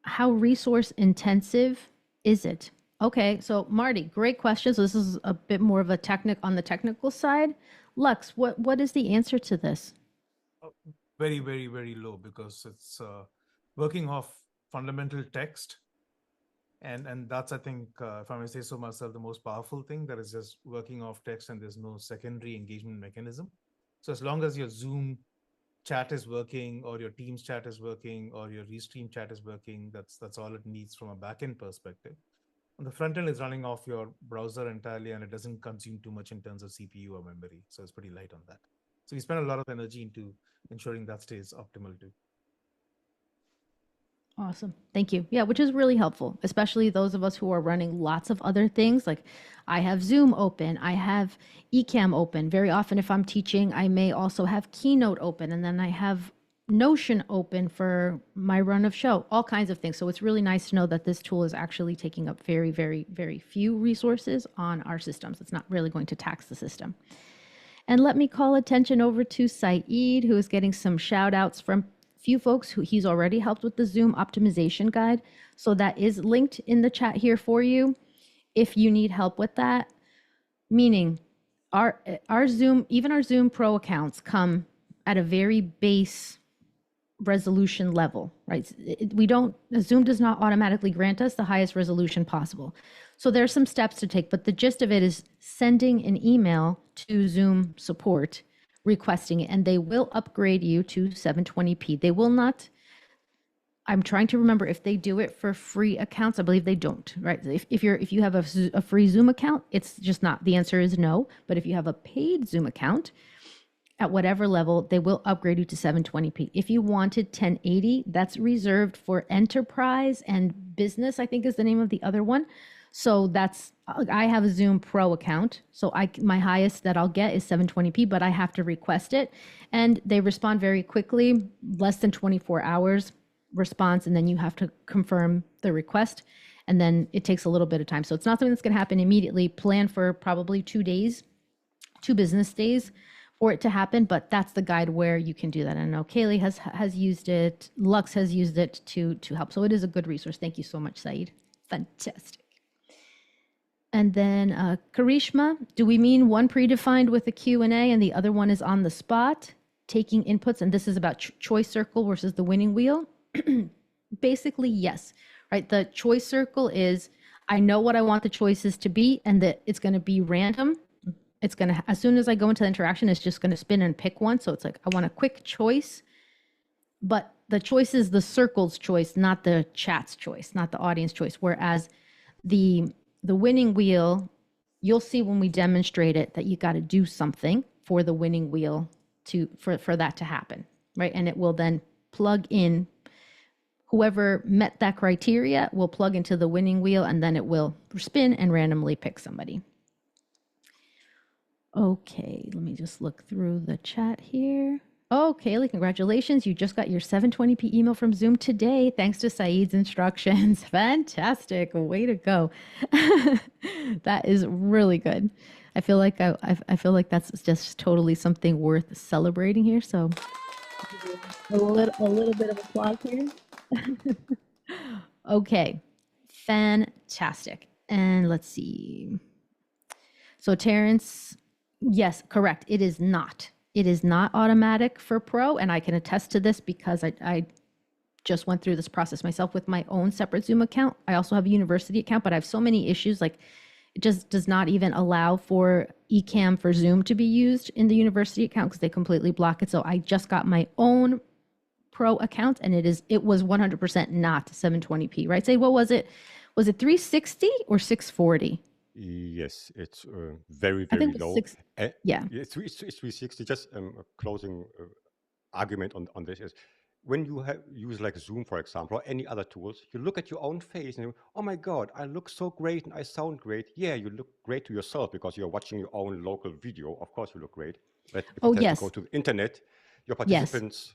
A: how resource intensive is it? Okay, so Marty, great question. So this is a bit more of a on the technical side. Lux, what is the answer to this?
C: Very, very, very low, because it's working off fundamental text. And that's, I think, if I may say so myself, the most powerful thing, that is just working off text and there's no secondary engagement mechanism. So as long as your Zoom chat is working, or your Teams chat is working, or your Restream chat is working, that's all it needs from a backend perspective. On the front end, is running off your browser entirely, and it doesn't consume too much in terms of CPU or memory. So it's pretty light on that. So we spend a lot of energy into ensuring that stays optimal too.
A: Awesome. Thank you. Yeah, which is really helpful, especially those of us who are running lots of other things. Like I have Zoom open, I have Ecamm open. Very often if I'm teaching, I may also have Keynote open, and then I have Notion open for my run of show, all kinds of things. So it's really nice to know that this tool is actually taking up very, very, very few resources on our systems. It's not really going to tax the system. And let me call attention over to Saeed, who is getting some shout outs from few folks who he's already helped with the Zoom optimization guide. So that is linked in the chat here for you if you need help with that. Meaning our Zoom, even our Zoom Pro accounts come at a very base resolution level, right? Zoom does not automatically grant us the highest resolution possible. So there's some steps to take, but the gist of it is sending an email to Zoom support requesting it, and they will upgrade you to 720p. They will not, I'm trying to remember if they do it for free accounts. I believe they don't, right? If you have a free Zoom account, it's just not, the answer is no. But if you have a paid Zoom account, at whatever level, they will upgrade you to 720p. If you wanted 1080, that's reserved for enterprise and business, I think is the name of the other one. So I have a Zoom Pro account. So my highest that I'll get is 720p, but I have to request it. And they respond very quickly, less than 24 hours response. And then you have to confirm the request. And then it takes a little bit of time. So it's not something that's going to happen immediately. Plan for probably 2 business days for it to happen. But that's the guide where you can do that. And I know Kaylee has used it. Lux has used it to help. So it is a good resource. Thank you so much, Saeed. Fantastic. And then Karishma, do we mean one predefined with a Q&A and the other one is on the spot, taking inputs? And this is about choice circle versus the winning wheel? Basically, yes, right? The choice circle is, I know what I want the choices to be, and that it's going to be random. It's going to, as soon as I go into the interaction, it's just going to spin and pick one. So it's like, I want a quick choice, but the choice is the circle's choice, not the chat's choice, not the audience choice. Whereas the winning wheel, you'll see when we demonstrate it that you got to do something for the winning wheel for that to happen, right? And it will then plug in, whoever met that criteria will plug into the winning wheel, and then it will spin and randomly pick somebody. Okay, let me just look through the chat here. Oh, Kaylee, congratulations. You just got your 720p email from Zoom today, thanks to Saeed's instructions. Fantastic. Way to go. That is really good. I feel like I feel like that's just totally something worth celebrating here. So a little bit of applause here. Okay. Fantastic. And let's see. So Terrence, yes, correct. It is not. It is not automatic for Pro, and I can attest to this because I just went through this process myself with my own separate Zoom account. I also have a university account, but I have so many issues, like it just does not even allow for Ecamm for Zoom to be used in the university account because they completely block it. So I just got my own Pro account, and it was 100% not 720p, right? Say, what was it? Was it 360 or 640?
B: Yes, it's very,
A: I
B: very
A: think it was
B: low.
A: six. Yeah.
B: It's 360. Just a closing argument on this is when you use like Zoom, for example, or any other tools, you look at your own face and you, oh my God, I look so great and I sound great. Yeah, you look great to yourself because you're watching your own local video. Of course, you look great. But if
A: Oh,
B: it has to go
A: yes.
B: to the internet, your
A: Yes.
B: participants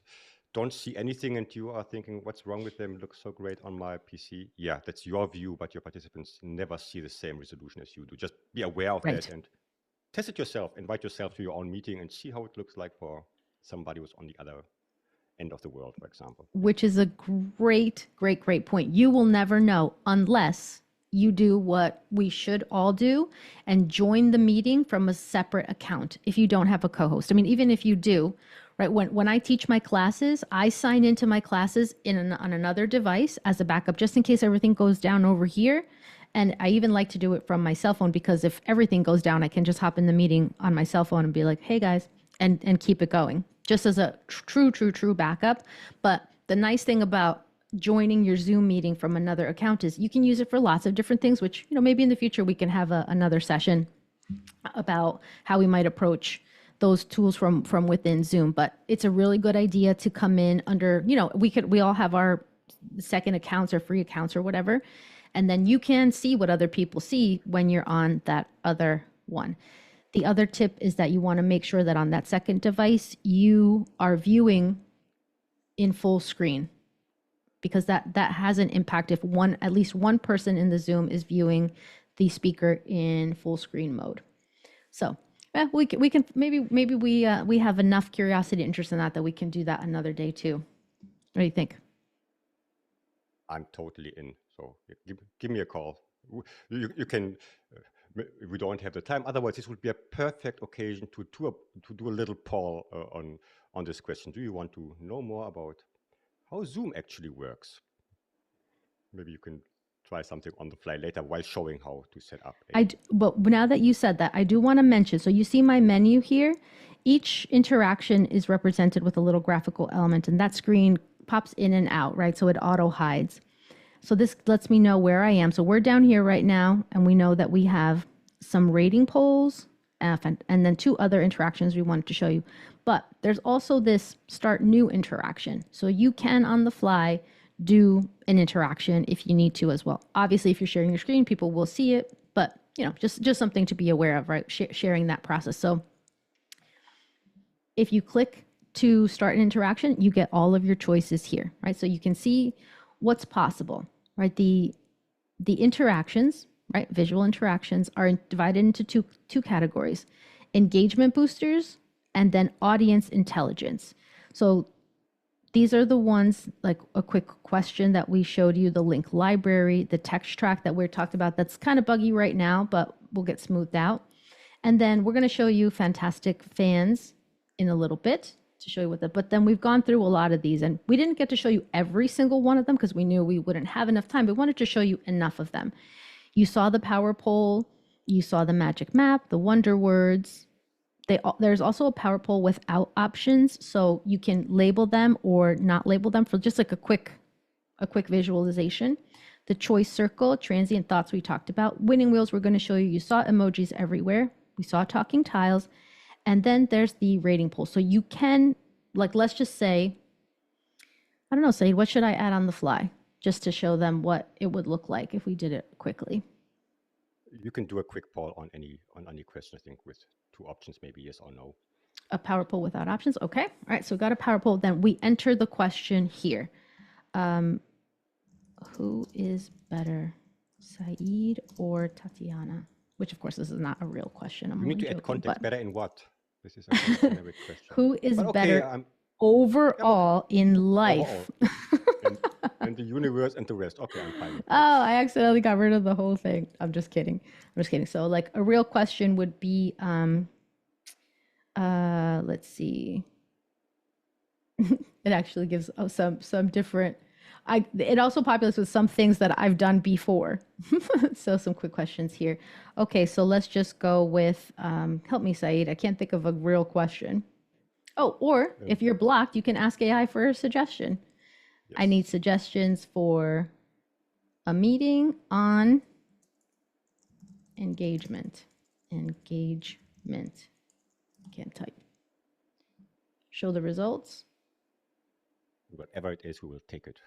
B: don't see anything and you are thinking, what's wrong with them? It looks so great on my PC. Yeah, that's your view, but your participants never see the same resolution as you do. Just be aware of
A: Right.
B: that and test it yourself. Invite yourself to your own meeting and see how it looks like for somebody who's on the other end of the world, for example.
A: Which is a great, great, great point. You will never know unless you do what we should all do and join the meeting from a separate account if you don't have a co-host. I mean, even if you do, right? When I teach my classes, I sign into my classes on another device as a backup, just in case everything goes down over here. And I even like to do it from my cell phone because if everything goes down, I can just hop in the meeting on my cell phone and be like, hey guys, and keep it going just as a true backup. But the nice thing about joining your Zoom meeting from another account is you can use it for lots of different things, which, you know, maybe in the future we can have another session about how we might approach those tools from within Zoom. But it's a really good idea to come in under, you know, we all have our second accounts or free accounts or whatever. And then you can see what other people see when you're on that other one. The other tip is that you want to make sure that on that second device, you are viewing in full screen, because that has an impact if at least one person in the Zoom is viewing the speaker in full screen mode. So we can maybe we have enough curiosity and interest in that we can do that another day too. What do you think?
B: I'm totally in. So give me a call. You can. We don't have the time. Otherwise, this would be a perfect occasion to do a little poll on this question. Do you want to know more about how Zoom actually works? Maybe you can try something on the fly later while showing how to set up.
A: But now that you said that, I do want to mention. So you see my menu here. Each interaction is represented with a little graphical element, and that screen pops in and out, right? So it auto hides. So this lets me know where I am. So we're down here right now, and we know that we have some rating polls and then two other interactions we wanted to show you. But there's also this start new interaction. So you can on the fly do an interaction if you need to as well. Obviously, if you're sharing your screen, people will see it, but you know, just something to be aware of, right? Sharing that process. So if you click to start an interaction, you get all of your choices here, right? So you can see what's possible, right? The interactions, right? Visual interactions are divided into two categories: engagement boosters and then audience intelligence. So these are the ones, like a quick question that we showed you, the link library, the text track that we're talked about. That's kind of buggy right now, but will get smoothed out. And then we're going to show you fantastic fans in a little bit to show you what but then we've gone through a lot of these, and we didn't get to show you every single one of them because we knew we wouldn't have enough time, but we wanted to show you enough of them. You saw the power poll, you saw the magic map, the wonder words. There's also a power poll without options, so you can label them or not label them for just like a quick visualization. The choice circle, transient thoughts we talked about. Winning wheels we're going to show you. You saw emojis everywhere. We saw talking tiles. And then there's the rating poll. So you can, like, let's just say, I don't know, Saeed, what should I add on the fly just to show them what it would look like if we did it quickly?
B: You can do a quick poll on any question, I think, with two options, maybe yes or no.
A: A power poll without options. Okay. All right. So we got a power poll. Then we enter the question here. Who is better, Saeed or Tatiana? Which, of course, this is not a real question.
B: You need to add context. Better in what? This is a generic question.
A: Who is better
B: I'm
A: overall in life?
B: and the universe and the rest. Okay, I'm fine.
A: Oh, I accidentally got rid of the whole thing. I'm just kidding. So like a real question would be, let's see. It actually gives some different, it also populates with some things that I've done before. So some quick questions here. Okay, so let's just go with, help me, Saeed. I can't think of a real question. Oh, or if you're blocked, you can ask AI for a suggestion. Yes. I need suggestions for a meeting on engagement. Engagement. Can't type. Show the results.
B: Whatever it is, we will take it.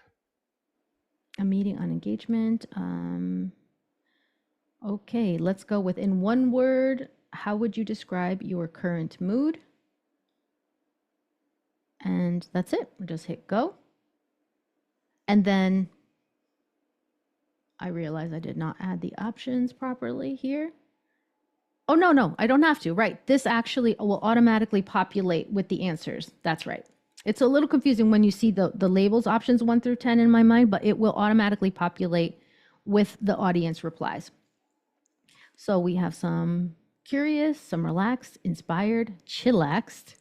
A: A meeting on engagement. Okay, let's go with in one word. How would you describe your current mood? And that's it. We'll just hit go. And then I realize I did not add the options properly here. Oh, no, I don't have to. Right. This actually will automatically populate with the answers. That's right. It's a little confusing when you see the labels options 1 through 10 in my mind, but it will automatically populate with the audience replies. So we have some curious, some relaxed, inspired, chillaxed.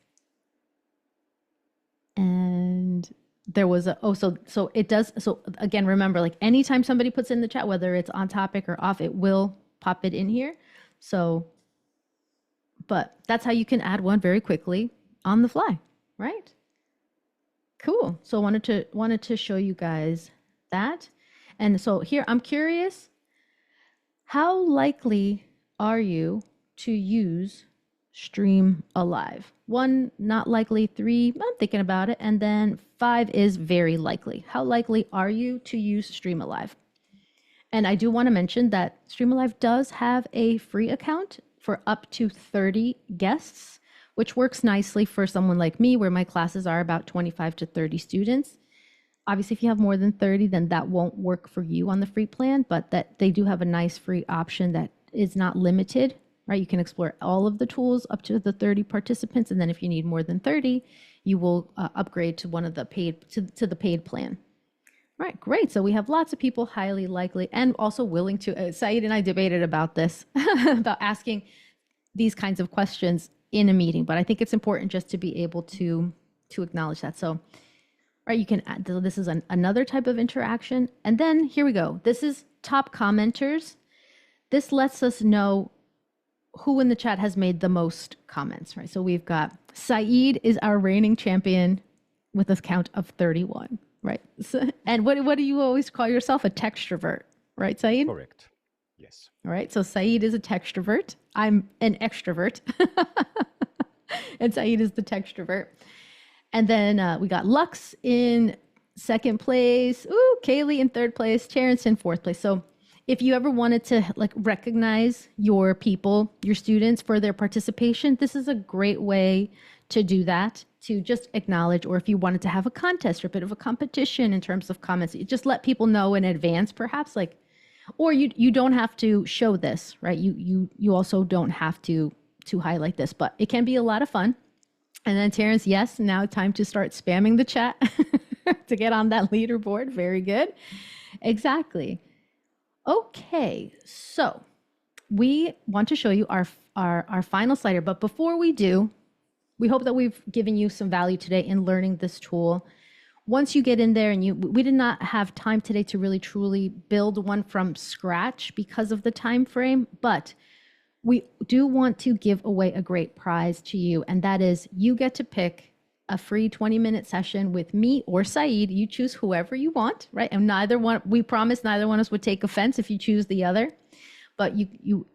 A: And there was a, so it does. So again, remember, like anytime somebody puts in the chat, whether it's on topic or off, it will pop it in here. So, but that's how you can add one very quickly on the fly, right? Cool. So I wanted to show you guys that. And so here, I'm curious, how likely are you to use StreamAlive? 1, not likely. 3, I'm thinking about it. And then 5 is very likely. How likely are you to use StreamAlive? And I do want to mention that StreamAlive does have a free account for up to 30 guests, which works nicely for someone like me, where my classes are about 25 to 30 students. Obviously, if you have more than 30, then that won't work for you on the free plan, but that they do have a nice free option that is not limited, right? You can explore all of the tools up to the 30 participants. And then if you need more than 30, you will upgrade to one of the paid, to the paid plan. All right, great. So we have lots of people highly likely and also willing to, Saeed and I debated about this, about asking these kinds of questions in a meeting, but I think it's important just to be able to acknowledge that. So, right, you can add, this is another type of interaction. And then here we go. This is top commenters. This lets us know who in the chat has made the most comments, right? So we've got Saeed is our reigning champion with a count of 31, right? So, and what do you always call yourself? A textrovert, right, Saeed?
B: Correct. Yes.
A: All right. So Saeed is a textrovert. I'm an extrovert. And Saeed is the textrovert. And then we got Lux in second place. Ooh, Kaylee in third place. Terrence in fourth place. So if you ever wanted to like recognize your people, your students for their participation, this is a great way to do that, to just acknowledge, or if you wanted to have a contest or a bit of a competition in terms of comments, you just let people know in advance, perhaps, like, or you don't have to show this, right? You also don't have to highlight this, but it can be a lot of fun. And then Terrence, yes, now time to start spamming the chat to get on that leaderboard. Very good. Exactly. Okay, so we want to show you our final slider, but before we do, we hope that we've given you some value today in learning this tool. Once you get in there, and we did not have time today to really truly build one from scratch because of the time frame, but we do want to give away a great prize to you, and that is you get to pick a free 20-minute session with me or Saeed. You choose whoever you want, right? And we promise neither one of us would take offense if you choose the other. But you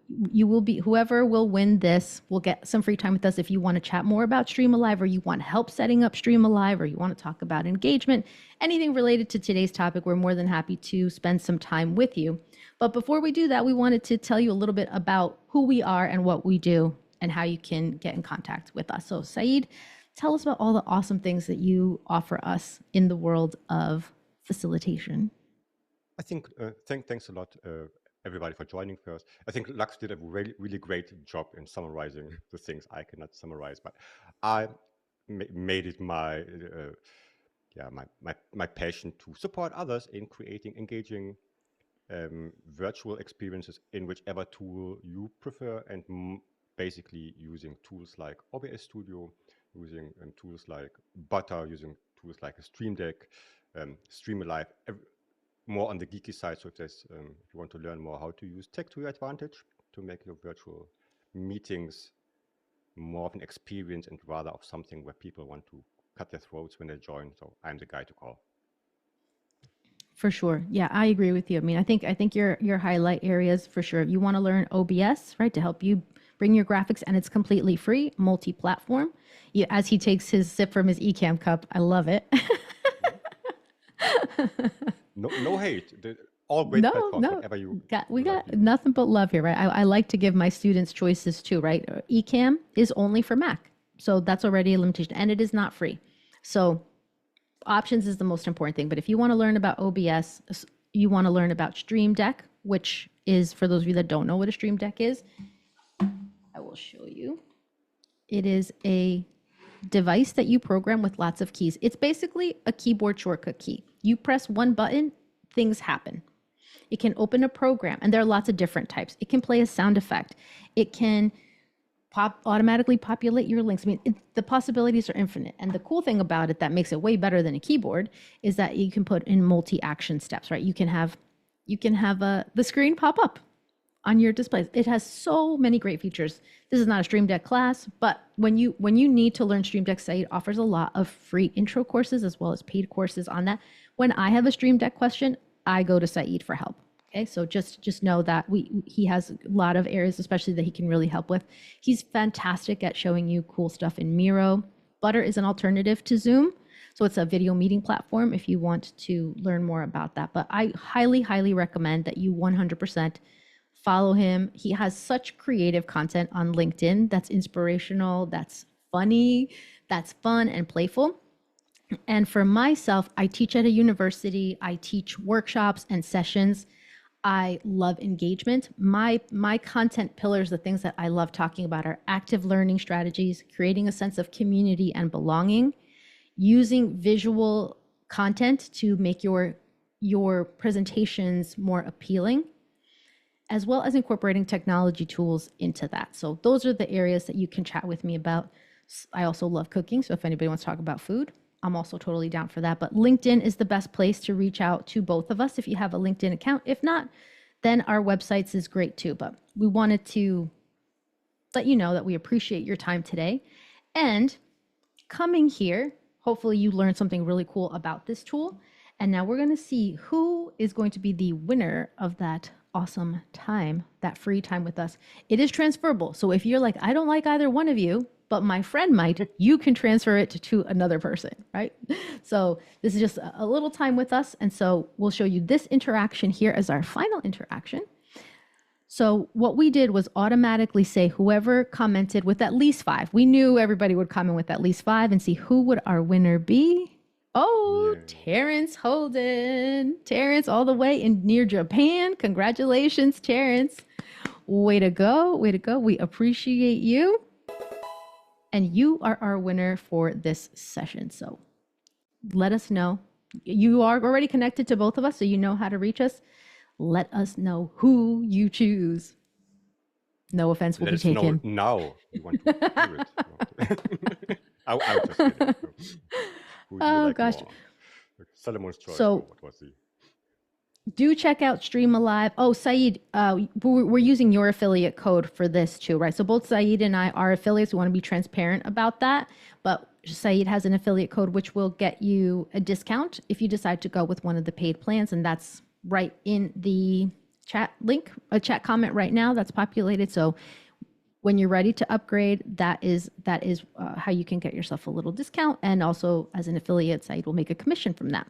A: will be, whoever will win this will get some free time with us. If you want to chat more about StreamAlive, or you want help setting up StreamAlive, or you want to talk about engagement, anything related to today's topic, we're more than happy to spend some time with you. But before we do that, we wanted to tell you a little bit about who we are and what we do and how you can get in contact with us. So Saeed, tell us about all the awesome things that you offer us in the world of facilitation.
B: I think, thanks a lot, everybody, for joining first. I think Lux did a really, really great job in summarizing the things I cannot summarize, but I made it my passion to support others in creating engaging virtual experiences in whichever tool you prefer, and basically using tools like OBS Studio, using tools like Butter, using tools like a Stream Deck, StreamAlive, more on the geeky side. So if you want to learn more how to use tech to your advantage to make your virtual meetings more of an experience and rather of something where people want to cut their throats when they join, so I'm the guy to call.
A: For sure. Yeah, I agree with you. I mean, I think your highlight areas for sure. You want to learn OBS, right, to help you bring your graphics, and it's completely free, multi-platform. As he takes his sip from his Ecamm cup, I love it.
B: No hate. All great
A: No,
B: platforms,
A: no.
B: whatever you
A: We
B: like
A: got
B: use.
A: nothing but love here, right? I like to give my students choices too, right? Ecamm is only for Mac. So that's already a limitation, and it is not free. So options is the most important thing. But if you want to learn about OBS, you want to learn about Stream Deck, which is, for those of you that don't know what a Stream Deck is, I will show you. It is a device that you program with lots of keys. It's basically a keyboard shortcut key. You press one button, things happen. It can open a program, and there are lots of different types. It can play a sound effect. It can automatically populate your links. I mean, the possibilities are infinite. And the cool thing about it that makes it way better than a keyboard is that you can put in multi-action steps, right? You can have the screen pop up on your displays. It has so many great features. This is not a Stream Deck class, but when you need to learn Stream Deck, Saeed offers a lot of free intro courses as well as paid courses on that. When I have a Stream Deck question, I go to Saeed for help. Okay, so just know that he has a lot of areas, especially that he can really help with. He's fantastic at showing you cool stuff in Miro. Butter is an alternative to Zoom, so it's a video meeting platform if you want to learn more about that. But I highly, highly recommend that you 100% follow him. He has such creative content on LinkedIn that's inspirational, that's funny, that's fun and playful. And for myself, I teach at a university. I teach workshops and sessions. I love engagement. My content pillars, the things that I love talking about, are active learning strategies, creating a sense of community and belonging, using visual content to make your presentations more appealing, as well as incorporating technology tools into that. So those are the areas that you can chat with me about. I also love cooking, so if anybody wants to talk about food, I'm also totally down for that. But LinkedIn is the best place to reach out to both of us if you have a LinkedIn account. If not, then our websites is great too. But we wanted to let you know that we appreciate your time today. And coming here, hopefully you learned something really cool about this tool. And now we're going to see who is going to be the winner of that awesome time, that free time with us. It is transferable. So if you're like, I don't like either one of you, but my friend might, you can transfer it to another person, right? So this is just a little time with us. And so we'll show you this interaction here as our final interaction. So what we did was automatically say whoever commented with at least 5. We knew everybody would comment with at least 5 and see who would our winner be. Oh,
B: Yay.
A: Terrence Holden. Terrence all the way in near Japan. Congratulations, Terrence. Way to go. Way to go. We appreciate you. And you are our winner for this session. So let us know. You are already connected to both of us, so you know how to reach us. Let us know who you choose. No offense will
B: Let
A: be
B: us know
A: taken.
B: now. We want to hear it. I just kidding. Who do you
A: Oh,
B: like
A: gosh.
B: more? Solomon's choice.
A: So-
B: what was the?
A: Do check out StreamAlive. Oh, Saeed, we're using your affiliate code for this too, right? So both Saeed and I are affiliates. We want to be transparent about that. But Saeed has an affiliate code which will get you a discount if you decide to go with one of the paid plans. And that's right in the chat link, a chat comment right now that's populated. So when you're ready to upgrade, that is how you can get yourself a little discount. And also as an affiliate, Saeed will make a commission from that.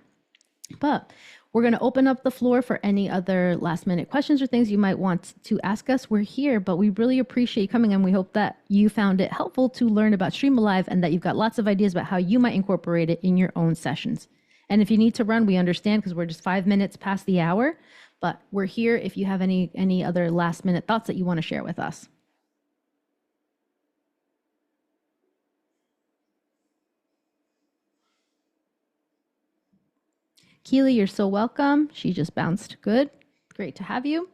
A: But we're going to open up the floor for any other last minute questions or things you might want to ask us. We're here, but we really appreciate you coming, and we hope that you found it helpful to learn about StreamAlive and that you've got lots of ideas about how you might incorporate it in your own sessions. And if you need to run, we understand because we're just 5 minutes past the hour, but we're here if you have any other last minute thoughts that you want to share with us. Keely, you're so welcome. She just bounced. Good. Great to have you.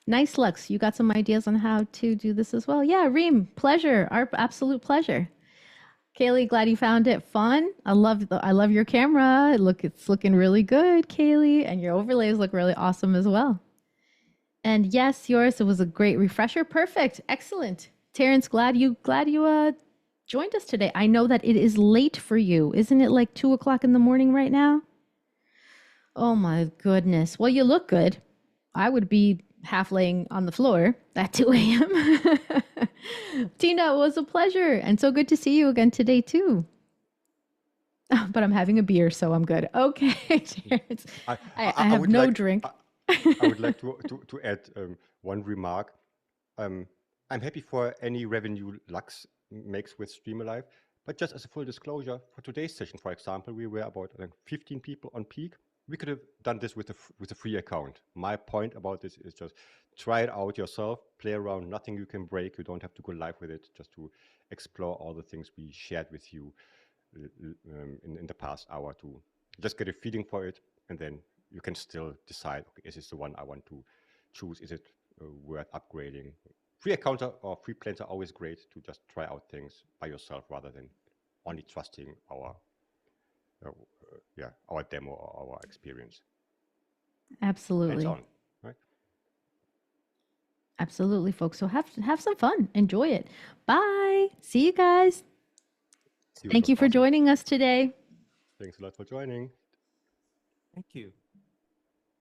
A: Nice, Lux. You got some ideas on how to do this as well? Yeah, Reem, pleasure. Our absolute pleasure. Kaylee, glad you found it fun. I love your camera. It's looking really good, Kaylee, and your overlays look really awesome as well. And yes, yours, it was a great refresher. Perfect. Excellent. Terrence, glad you joined us today. I know that it is late for you. Isn't it like 2 o'clock in the morning right now? Oh my goodness. Well, you look good. I would be half laying on the floor at 2 a.m. Tina, it was a pleasure. And so good to see you again today, too. But I'm having a beer, so I'm good. Okay, Terrence. I have
B: would
A: no
B: like
A: drink.
B: I would like to add one remark. I'm happy for any revenue Lux makes with StreamAlive, but just as a full disclosure, for today's session, for example, we were about 15 people on peak. We could have done this with a free account. My point about this is just try it out yourself, play around. Nothing you can break. You don't have to go live with it. Just to explore all the things we shared with you in the past hour to just get a feeling for it, and then you can still decide, okay, is this the one I want to choose? Is it worth upgrading? Free accounts or free plans are always great to just try out things by yourself rather than only trusting our our demo or our experience.
A: Absolutely.
B: Hands on, right?
A: Absolutely, folks. So have some fun. Enjoy it. Bye. See you guys.
B: See
A: Thank you for
B: awesome.
A: joining us today.
B: Thanks a lot for joining.
C: Thank you.